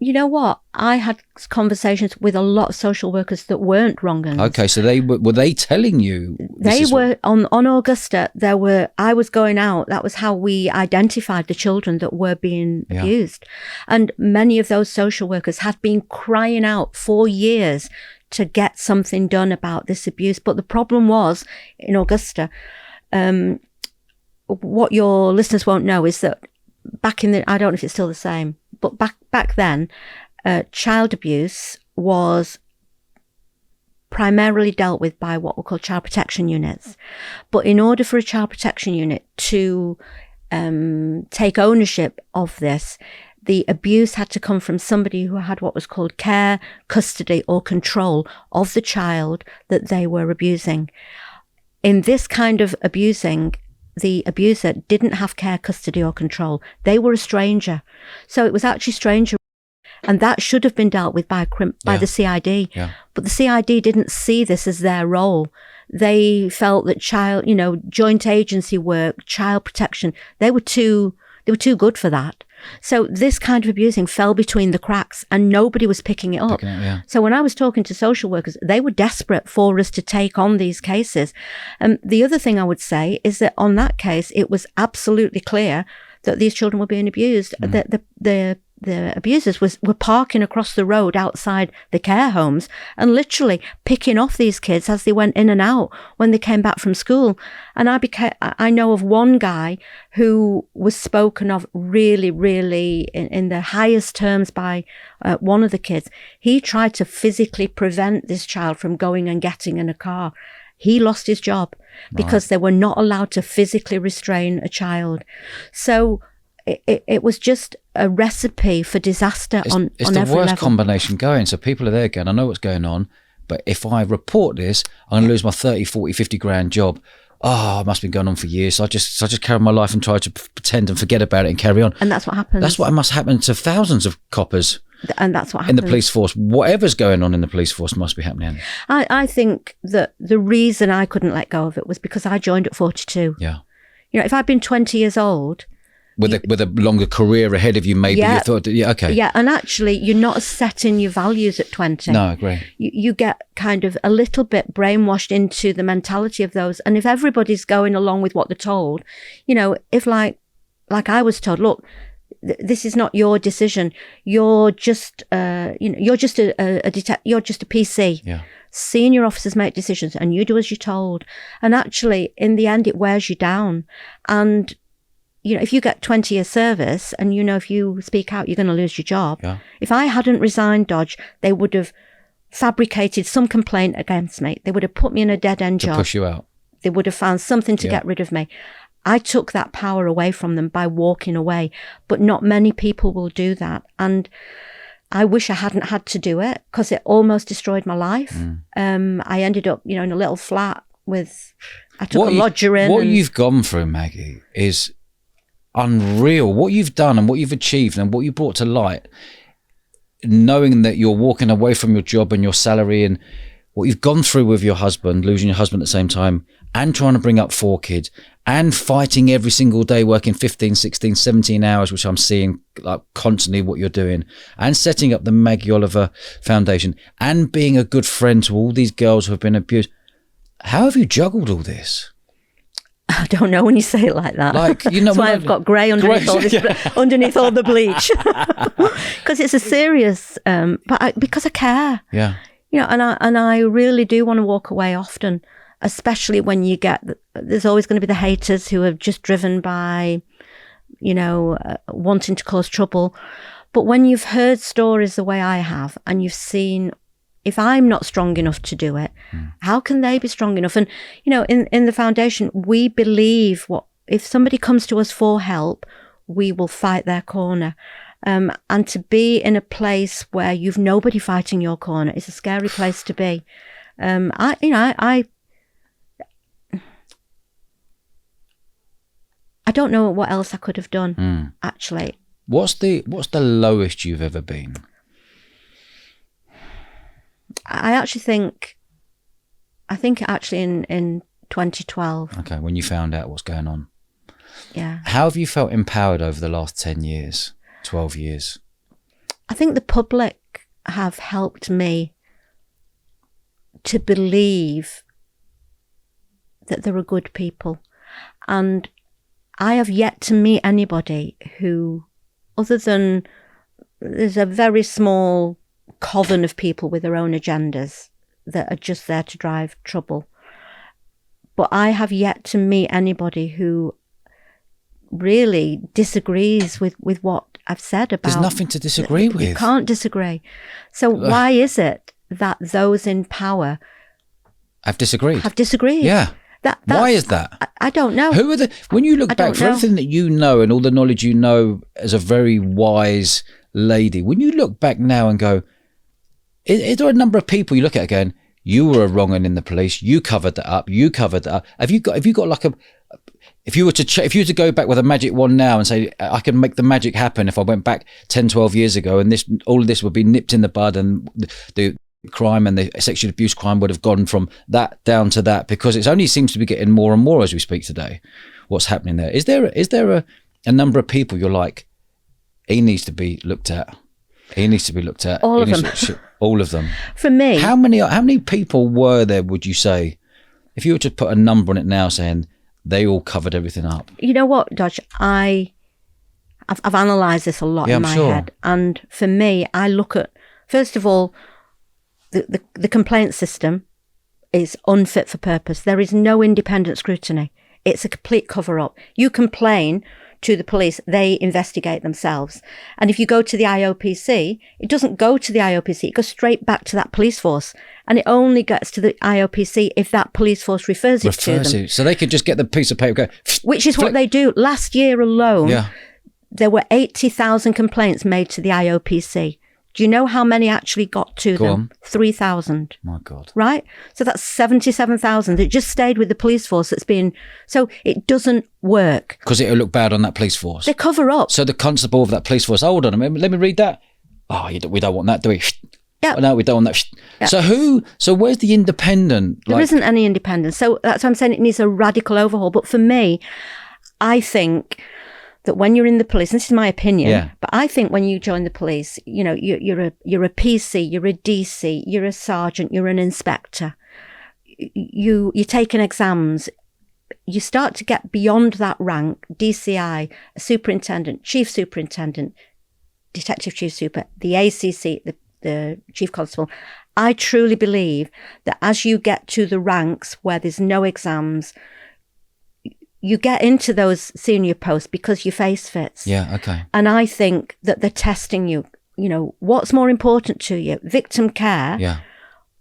You know what? I had conversations with a lot of social workers that weren't wrong uns. Okay, so were they telling you? They were on Augusta. I was going out. That was how we identified the children that were being abused, and many of those social workers had been crying out for years to get something done about this abuse. But the problem was in Augusta, what your listeners won't know is that back in I don't know if it's still the same, but back then, child abuse was primarily dealt with by what were called child protection units. But in order for a child protection unit to take ownership of this, the abuse had to come from somebody who had what was called care, custody, or control of the child that they were abusing. In this kind of abusing, the abuser didn't have care, custody, or control. They were a stranger. So it was actually stranger. And that should have been dealt with by the CID. Yeah. But the CID didn't see this as their role. They felt that joint agency work, child protection, they were too good for that. So this kind of abusing fell between the cracks and nobody was picking it up. So when I was talking to social workers, they were desperate for us to take on these cases. The other thing I would say is that on that case, it was absolutely clear that these children were being abused. The abusers were parking across the road outside the care homes and literally picking off these kids as they went in and out when they came back from school. And I know of one guy who was spoken of really, really in the highest terms by one of the kids. He tried to physically prevent this child from going and getting in a car. He lost his job because they were not allowed to physically restrain a child. So it was just a recipe for disaster on every level. It's the worst combination going. So people are there going, I know what's going on, but if I report this, I'm going to lose my 30, 40, 50 grand job. Oh, it must have been going on for years. So I just carry my life and try to pretend and forget about it and carry on. And that's what happens. That's what must happen to thousands of coppers. And that's what happens. In the police force. Whatever's going on in the police force must be happening. I think that the reason I couldn't let go of it was because I joined at 42. Yeah. If I'd been 20 years old... With a longer career ahead of you, maybe you thought, okay. Yeah, and actually, you're not as set in your values at 20. No, I agree. You get kind of a little bit brainwashed into the mentality of those. And if everybody's going along with what they're told, if like I was told, look, this is not your decision. You're just, you're just a PC. Yeah. Senior officers make decisions, and you do as you're told. And actually, in the end, it wears you down. And if you get 20 years service and if you speak out, you're going to lose your job. Yeah. If I hadn't resigned Dodge, they would have fabricated some complaint against me. They would have put me in a dead-end job. To push you out. They would have found something to get rid of me. I took that power away from them by walking away, but not many people will do that. And I wish I hadn't had to do it, because it almost destroyed my life. I ended up, in a little flat I took a lodger in. What you've gone through, Maggie, is unreal. What you've done and what you've achieved and what you brought to light, knowing that you're walking away from your job and your salary, and what you've gone through with your husband, losing your husband at the same time, and trying to bring up 4 kids, and fighting every single day, working 15, 16, 17 hours, which I'm seeing like constantly what you're doing, and setting up the Maggie Oliver Foundation, and being a good friend to all these girls who have been abused. How have you juggled all this? I don't know when you say it like that. That's why I've got grey underneath all this, underneath all the bleach, because it's a serious. Because I care. Yeah. And I really do want to walk away often, especially when you get. There's always going to be the haters who are just driven by, wanting to cause trouble. But when you've heard stories the way I have, and you've seen, if I'm not strong enough to do it, how can they be strong enough? And, in the foundation, we believe if somebody comes to us for help, we will fight their corner. And to be in a place where you've nobody fighting your corner is a scary place to be. I don't know what else I could have done, actually. What's the lowest you've ever been? I think in 2012. Okay, when you found out what's going on. Yeah. How have you felt empowered over the last 10 years, 12 years? I think the public have helped me to believe that there are good people. And I have yet to meet anybody who, other than there's a very small coven of people with their own agendas that are just there to drive trouble. But I have yet to meet anybody who really disagrees with what I've said about. There's nothing to disagree with. You can't disagree. So why is it that those in power have disagreed? Yeah. Why is that? I don't know. Who are when you look back for everything that you know and all the knowledge you know as a very wise lady, when you look back now and go, is there a number of people you look at going, you were a wrong one in the police, you covered that up, have you got like if you were to go back with a magic wand now and say, I can make the magic happen if I went back 10, 12 years ago, and all of this would be nipped in the bud, and the crime and the sexual abuse crime would have gone from that down to that, because it only seems to be getting more and more as we speak today. What's happening there? Is there a number of people you're like, he needs to be looked at? He needs to be looked at. All of them. All of them. For me. How many people were there, would you say, if you were to put a number on it now, saying they all covered everything up? You know what, Dodge? I've analysed this a lot in my head. And for me, I look at, first of all, the complaint system is unfit for purpose. There is no independent scrutiny. It's a complete cover-up. You complain to the police, they investigate themselves. And if you go to the IOPC, it doesn't go to the IOPC, it goes straight back to that police force. And it only gets to the IOPC if that police force refers it to them. So they could just get the piece of paper, go, which is what they do. Last year alone, there were 80,000 complaints made to the IOPC. Do you know how many actually got to them? 3,000. My God. Right? So that's 77,000 that just stayed with the police force that's been... So it doesn't work. Because it'll look bad on that police force. They cover up. So the constable of that police force, hold on a minute, let me read that. Oh, we don't want that, do we? Yeah. Oh, no, we don't want that. Yeah. So where's the independent? There isn't any independence. So that's why I'm saying it needs a radical overhaul. But for me, I think that when you're in the police, and this is my opinion, but I think when you join the police, you know, you're a PC, you're a DC, you're a sergeant, you're an inspector. You're taking exams. You start to get beyond that rank, DCI, a superintendent, chief superintendent, detective chief super, the ACC, the chief constable. I truly believe that as you get to the ranks where there's no exams, you get into those senior posts because your face fits. Yeah, okay. And I think that they're testing you. You know, what's more important to you, victim care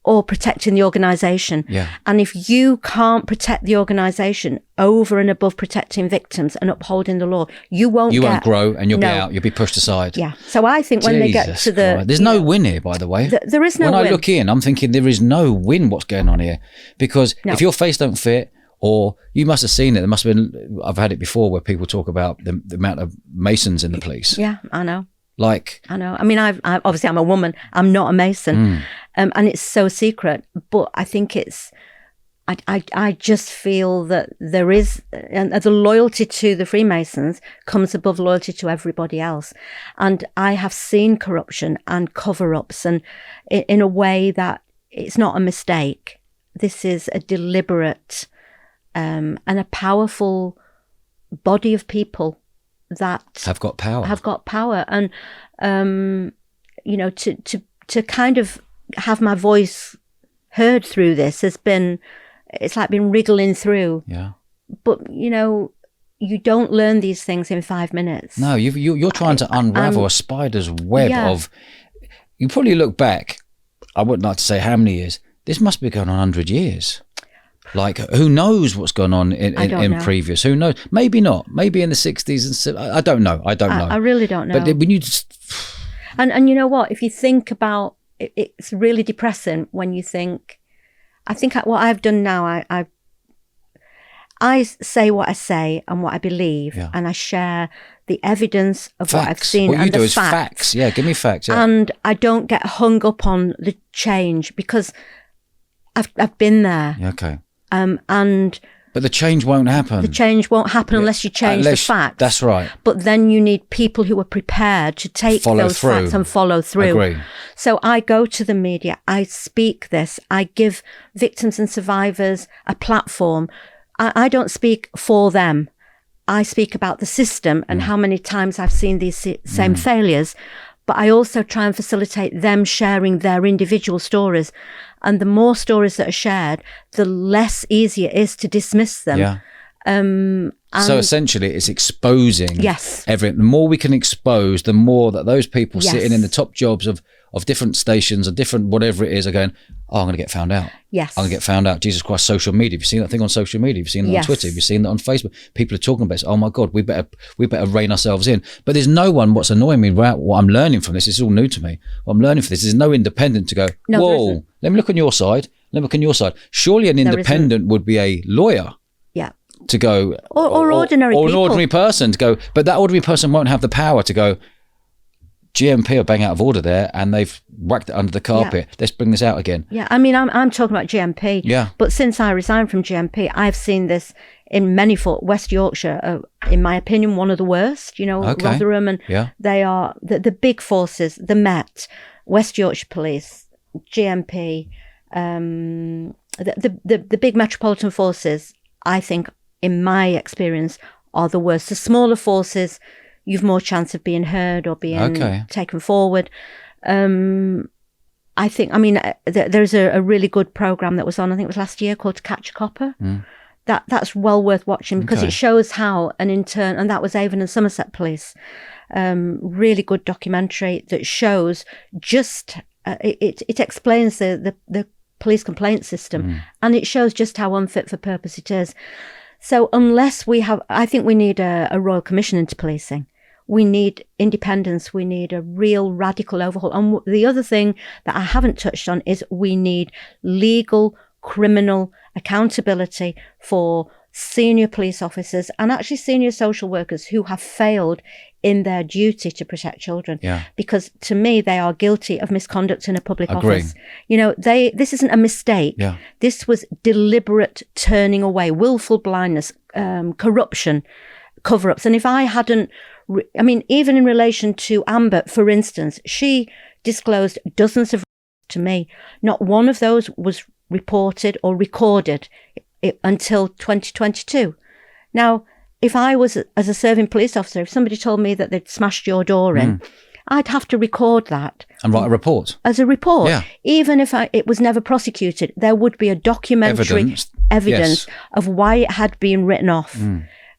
or protecting the organisation. Yeah. And if you can't protect the organisation over and above protecting victims and upholding the law, you won't grow, and you'll be out. You'll be pushed aside. Yeah. So I think when they get to there's no win here, by the way. There is no win. When I look in, I'm thinking there is no win what's going on here. Because if your face don't fit, or you must have seen it, there must have been, I've had it before where people talk about the amount of Masons in the police. Yeah, I know. I know. I mean, I obviously I'm a woman. I'm not a Mason, and it's so secret. But I think I just feel that there is, and the loyalty to the Freemasons comes above loyalty to everybody else. And I have seen corruption and cover-ups, and in a way that it's not a mistake. This is a deliberate and a powerful body of people that have got power, and to kind of have my voice heard through this it's like been wriggling through. Yeah. But you don't learn these things in 5 minutes. No, you're trying to unravel a spider's web of. You probably look back. I wouldn't like to say how many years. This must be going on 100 years. Like, who knows what's gone on in previous? Who knows? Maybe not. Maybe in the 60s and I don't know. I don't know. I really don't know. But when you just... And you know what? If you think about it, it's really depressing when you think. I think what I've done now, I say what I say and what I believe, and I share the evidence of what I've seen. What you do is facts. Yeah, give me facts. Yeah. And I don't get hung up on the change because I've been there. Okay. But the change won't happen. The change won't happen unless you change the facts. That's right. But then you need people who are prepared to take those facts and follow through. Agree. So I go to the media, I speak this, I give victims and survivors a platform. I don't speak for them. I speak about the system and how many times I've seen these same failures. But I also try and facilitate them sharing their individual stories. And the more stories that are shared, the less easy it is to dismiss them. Yeah. So essentially, it's exposing everything. The more we can expose, the more that those people sitting in the top jobs of different stations or different whatever it is are going, oh, I'm going to get found out. Yes. I'm going to get found out. Jesus Christ, social media. Have you seen that thing on social media? Have you seen that on Twitter? Have you seen that on Facebook? People are talking about it. Oh my God, we better rein ourselves in. But there's no one, what's annoying me about what I'm learning from this, is all new to me. What I'm learning from this is no independent to go, whoa, let me look on your side. Let me look on your side. Surely an independent would be a lawyer. Yeah. To go, or ordinary people. Or an ordinary person to go, but that ordinary person won't have the power to go, GMP are bang out of order there and they've whacked it under the carpet. Let's bring this out again. Yeah, I mean, I'm talking about GMP. Yeah. But since I resigned from GMP, I've seen this in many West Yorkshire, in my opinion, one of the worst, Rotherham, and they are the big forces, the Met, West Yorkshire Police, GMP, the big metropolitan forces, I think, in my experience, are the worst. The smaller forces, you've more chance of being heard or being taken forward. I think, there's a really good programme that was on, I think it was last year, called To Catch a Copper. That's well worth watching because it shows how an intern, and that was Avon and Somerset Police, really good documentary that shows just, it explains the police complaint system and it shows just how unfit for purpose it is. So unless I think we need a Royal Commission into policing. We need independence. We need a real radical overhaul. And the other thing that I haven't touched on is we need legal criminal accountability for senior police officers and actually senior social workers who have failed in their duty to protect children. Yeah. Because to me, they are guilty of misconduct in a public office. This isn't a mistake. Yeah. This was deliberate turning away, willful blindness, corruption, cover-ups. And if I hadn't, even in relation to Amber, for instance, she disclosed dozens of to me. Not one of those was reported or recorded until 2022. Now, if I was, as a serving police officer, if somebody told me that they'd smashed your door in, I'd have to record that. And write a report. As a report. Yeah. Even if it was never prosecuted, there would be a documentary evidence of why it had been written off.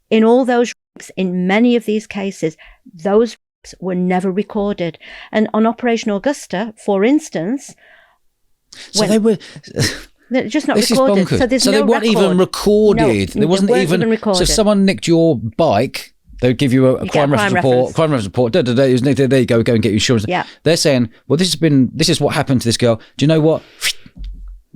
In all those rapes, in many of these cases, those rapes were never recorded. And on Operation Augusta, for instance, So they were... They're just not this recorded. Is bonkers. So there's so no they weren't record. even recorded. No, there wasn't even recorded. So if someone nicked your bike, they would give you a crime reference report. Crime reference report. There you go. Go and get your insurance. Yeah. They're saying, well, this is what happened to this girl. Do you know what?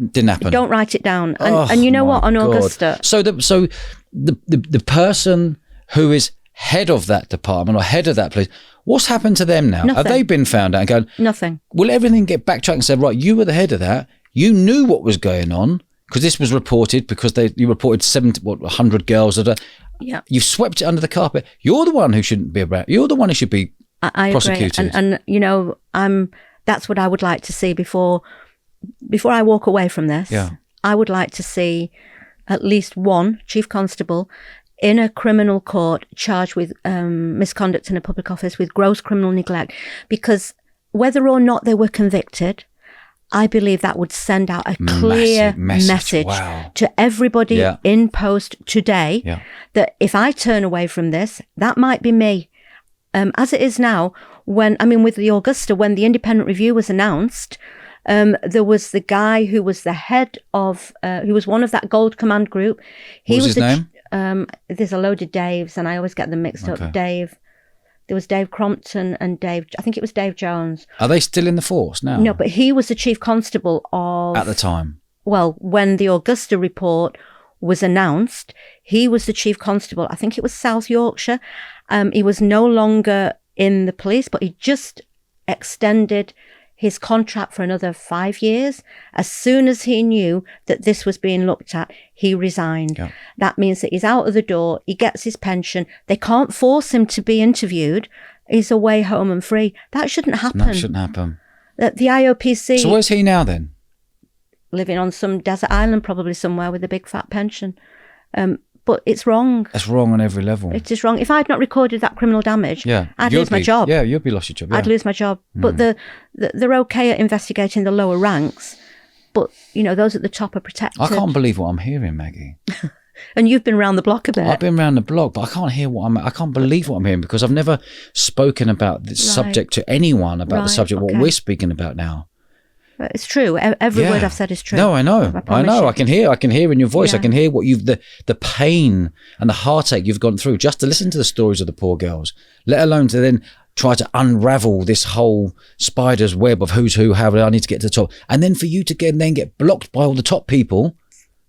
Didn't happen. Don't write it down. And you know what? On Augusta. So the person who is head of that department or head of that police, what's happened to them now? Nothing. Have they been found out and going? Nothing. Will everything get backtracked and said, right, you were the head of that. You knew what was going on because this was reported because you reported 100 girls. Yeah. You've swept it under the carpet. You're the one who shouldn't be around. You're the one who should be prosecuted. And you know, that's what I would like to see before I walk away from this. Yeah. I would like to see at least one chief constable in a criminal court charged with misconduct in a public office with gross criminal neglect, because whether or not they were convicted, I believe that would send out a clear message to everybody in post today that if I turn away from this, that might be me. As it is now, with the Augusta, when the independent review was announced, there was the guy who was the head of, who was one of that Gold Command group. What was his name? There's a load of Daves, and I always get them mixed up. Dave. There was Dave Crompton and Dave, I think it was Dave Jones. Are they still in the force now? No, but he was the chief constable of... At the time? Well, when the Augusta report was announced, he was the chief constable. I think it was South Yorkshire. He was no longer in the police, but he just extended his contract for another 5 years. As soon as he knew that this was being looked at, he resigned. Yeah. That means that he's out of the door, he gets his pension, they can't force him to be interviewed, he's away home and free. That shouldn't happen. That shouldn't happen. The IOPC... So where's he now then? Living on some desert island, probably somewhere with a big fat pension. But it's wrong. It's wrong on every level. It is wrong. If I'd not recorded that criminal damage, I'd lose my job. Yeah, you'd be lost your job. Yeah. I'd lose my job. But they're okay at investigating the lower ranks. But, you know, those at the top are protected. I can't believe what I'm hearing, Maggie. And you've been around the block a bit. I've been around the block, but I can't believe what I'm hearing, because I've never spoken about this subject to anyone about the subject, what we're speaking about now. It's true. Every word I've said is true. No, I know. I can hear in your voice. Yeah. I can hear what the pain and the heartache you've gone through just to listen to the stories of the poor girls, let alone to then try to unravel this whole spider's web of who's who, how I need to get to the top. And then for you to get blocked by all the top people,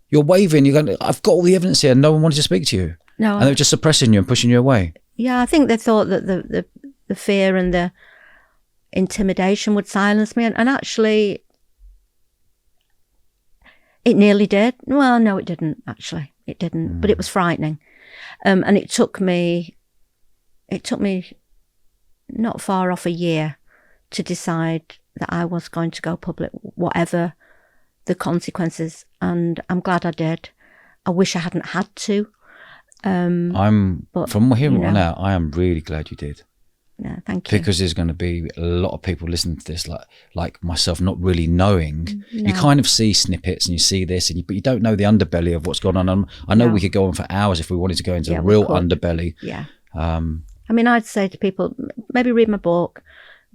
you're waving, you're going, I've got all the evidence here. No one wanted to speak to you. No. And they're just suppressing you and pushing you away. Yeah, I think they thought that the fear and the intimidation would silence me, and actually it nearly did. Well, no, it didn't, actually. It didn't, but it was frightening. And it took me not far off a year to decide that I was going to go public, whatever the consequences, and I'm glad I did. I wish I hadn't had to. But from hearing on out, I am really glad you did. Yeah, thank you. Because there's going to be a lot of people listening to this, like myself, not really knowing. No. You kind of see snippets and you see this, but you don't know the underbelly of what's going on. I know we could go on for hours if we wanted to go into the real underbelly. Yeah. I mean, I'd say to people, maybe read my book,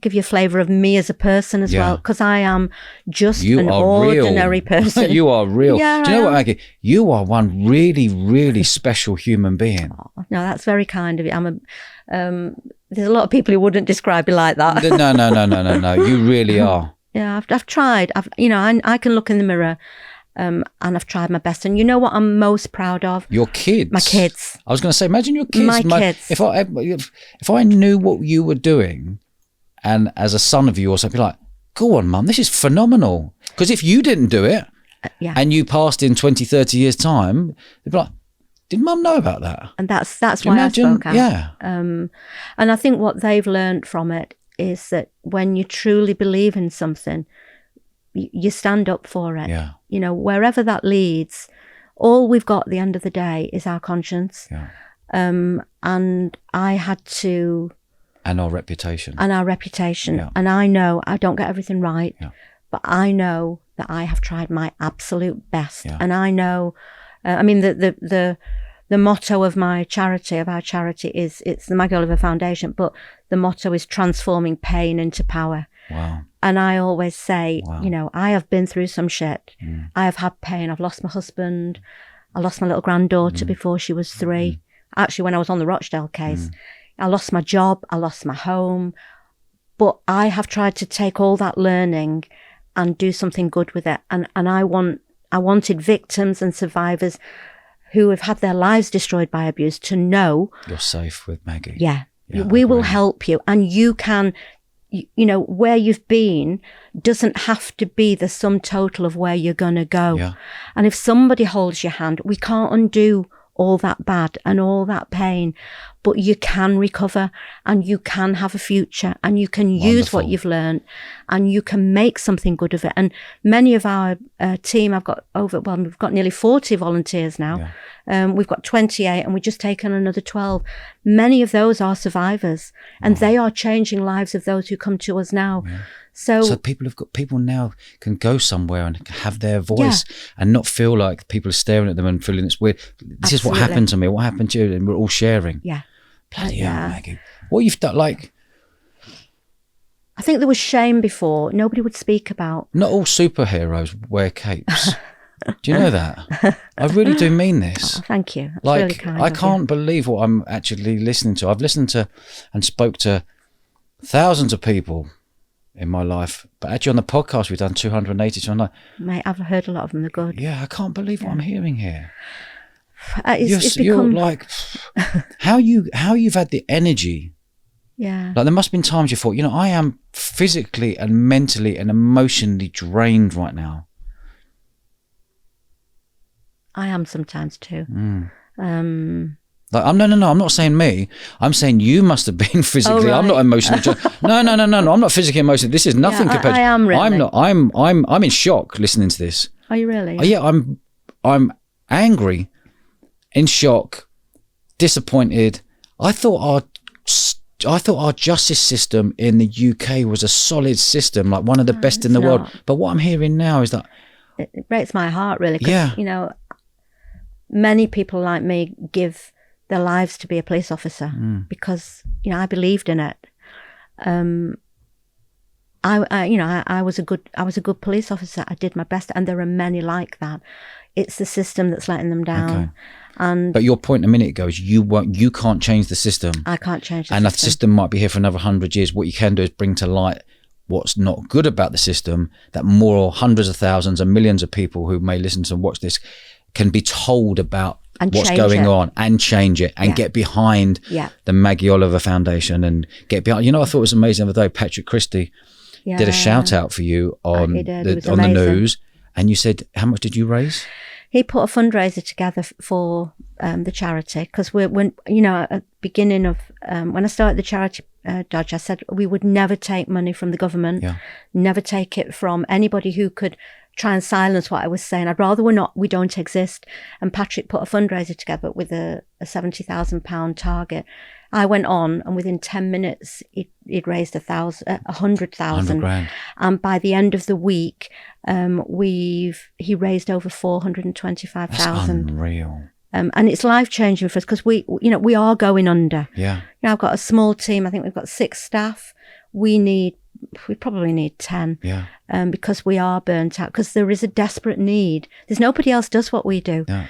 give you a flavour of me as a person as well, because I am just an ordinary person. You are real. Yeah, do you know what, Maggie? You are one really, really special human being. Oh, no, that's very kind of you. There's a lot of people who wouldn't describe you like that. No. You really are. Yeah, I've tried. I can look in the mirror, and I've tried my best. And you know what I'm most proud of? Your kids. My kids. I was going to say, imagine your kids. My kids. If I knew what you were doing, and as a son of yours, I'd be like, go on, Mum, this is phenomenal. Because if you didn't do it, and you passed in 20, 30 years' time, they'd be like, did Mum know about that? And that's why I spoke out. Yeah. And I think what they've learned from it is that when you truly believe in something, you stand up for it. Yeah. You know, wherever that leads, all we've got at the end of the day is our conscience. Yeah. And I had to... And our reputation. Yeah. And I know I don't get everything right, but I know that I have tried my absolute best. Yeah. And I know... the motto of our charity is, it's the Maggie Oliver Foundation, but the motto is transforming pain into power. Wow. And I always say, Wow. you know, I have been through some shit. I have had pain. I've lost my husband. I lost my little granddaughter before she was 3. Actually, when I was on the Rochdale case, I lost my job. I lost my home. But I have tried to take all that learning and do something good with it. And I wanted victims and survivors who have had their lives destroyed by abuse to know. You're safe with Maggie. Yeah. We will help you. And you can, you know, where you've been doesn't have to be the sum total of where you're going to go. Yeah. And if somebody holds your hand, we can't undo all that bad and all that pain, but you can recover and you can have a future and you can use what you've learned and you can make something good of it. And many of our team, we've got nearly 40 volunteers now. We've got 28 and we've just taken another 12. Many of those are survivors and they are changing lives of those who come to us now. So people now can go somewhere and have their voice and not feel like people are staring at them and feeling it's weird. This is what happened to me. What happened to you? And we're all sharing. Yeah. Bloody hell, Maggie. What you've done, like... I think there was shame before. Nobody would speak about. Not all superheroes wear capes. Do you know that? I really do mean this. Oh, thank you. That's like, really kind I can't believe what I'm actually listening to. I've listened to and spoke to thousands of people in my life, but actually on the podcast we've done 280. So I'm like, mate, I've heard a lot of them. They're good. Yeah, I can't believe what I'm hearing here. You're like how you've had the energy. Yeah. Like there must have been times you thought, you know, I am physically and mentally and emotionally drained right now. I am sometimes too. Like I'm not saying me. I'm saying you must have been physically. Right. I'm not emotionally. No. I'm not physically emotionally. This is nothing compared. I am really. I'm not. I'm in shock listening to this. Are you really? Yeah. I'm angry, in shock, disappointed. I thought our justice system in the UK was a solid system, like one of the best in the world. But what I'm hearing now is that it breaks my heart really. Because, you know, many people like me give their lives to be a police officer because, you know, I believed in it. I was a good police officer. I did my best, and there are many like that. It's the system that's letting them down. Okay. But your point a minute ago is you can't change the system. I can't change the system. And the system might be here for another 100 years. What you can do is bring to light what's not good about the system, that more or hundreds of thousands and millions of people who may listen to and watch this can be told about what's going on and change it and get behind the Maggie Oliver Foundation and get behind. You know, I thought it was amazing the other day, Patrick Christie did a shout out for you on the news, and you said, how much did you raise? He put a fundraiser together for the charity, because when you know, at the beginning of when I started the charity Dodge, I said we would never take money from the government, never take it from anybody who could try and silence what I was saying. I'd rather we don't exist. And Patrick put a fundraiser together with a £70,000 target. I went on, and within 10 minutes, he'd raised 100,000. And by the end of the week, he raised over 425,000. That's unreal. And it's life changing for us, because we are going under. Yeah. You know, I've got a small team. I think we've got 6 staff. We probably need 10. Yeah. Because we are burnt out, because there is a desperate need. There's nobody else does what we do. Yeah.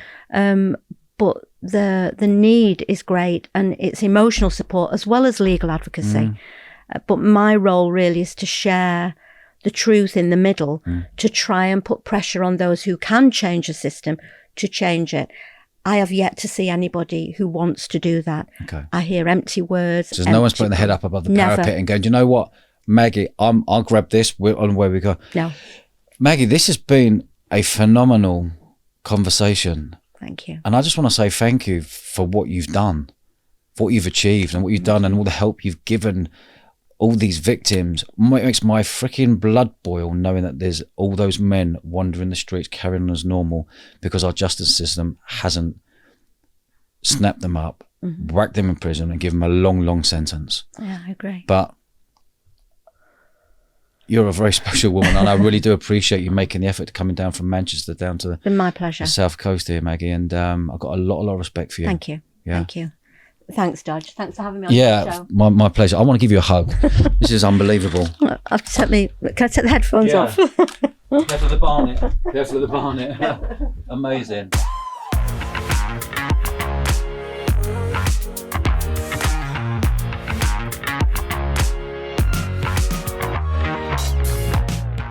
But the need is great, and it's emotional support as well as legal advocacy. But my role really is to share the truth in the middle, to try and put pressure on those who can change the system to change it. I have yet to see anybody who wants to do that. Okay. I hear empty words. So no one's putting their head up above the parapet and going, do you know what, Maggie, I'll grab this, on where we go. No. Maggie, this has been a phenomenal conversation. Thank you. And I just want to say thank you for what you've done, for what you've achieved and what you've done and all the help you've given all these victims. It makes my freaking blood boil knowing that there's all those men wandering the streets carrying on as normal because our justice system hasn't snapped them up, whacked them in prison and given them a long, long sentence. Yeah, I agree. But you're a very special woman, and I really do appreciate you making the effort coming down from Manchester down to my pleasure. The South Coast here, Maggie, and I've got a lot of respect for you. Thank you. Yeah. Thank you. Thanks, Dodge. Thanks for having me on the show. My pleasure. I want to give you a hug. This is unbelievable. Can I take the headphones off? Careful of the barnet. Amazing.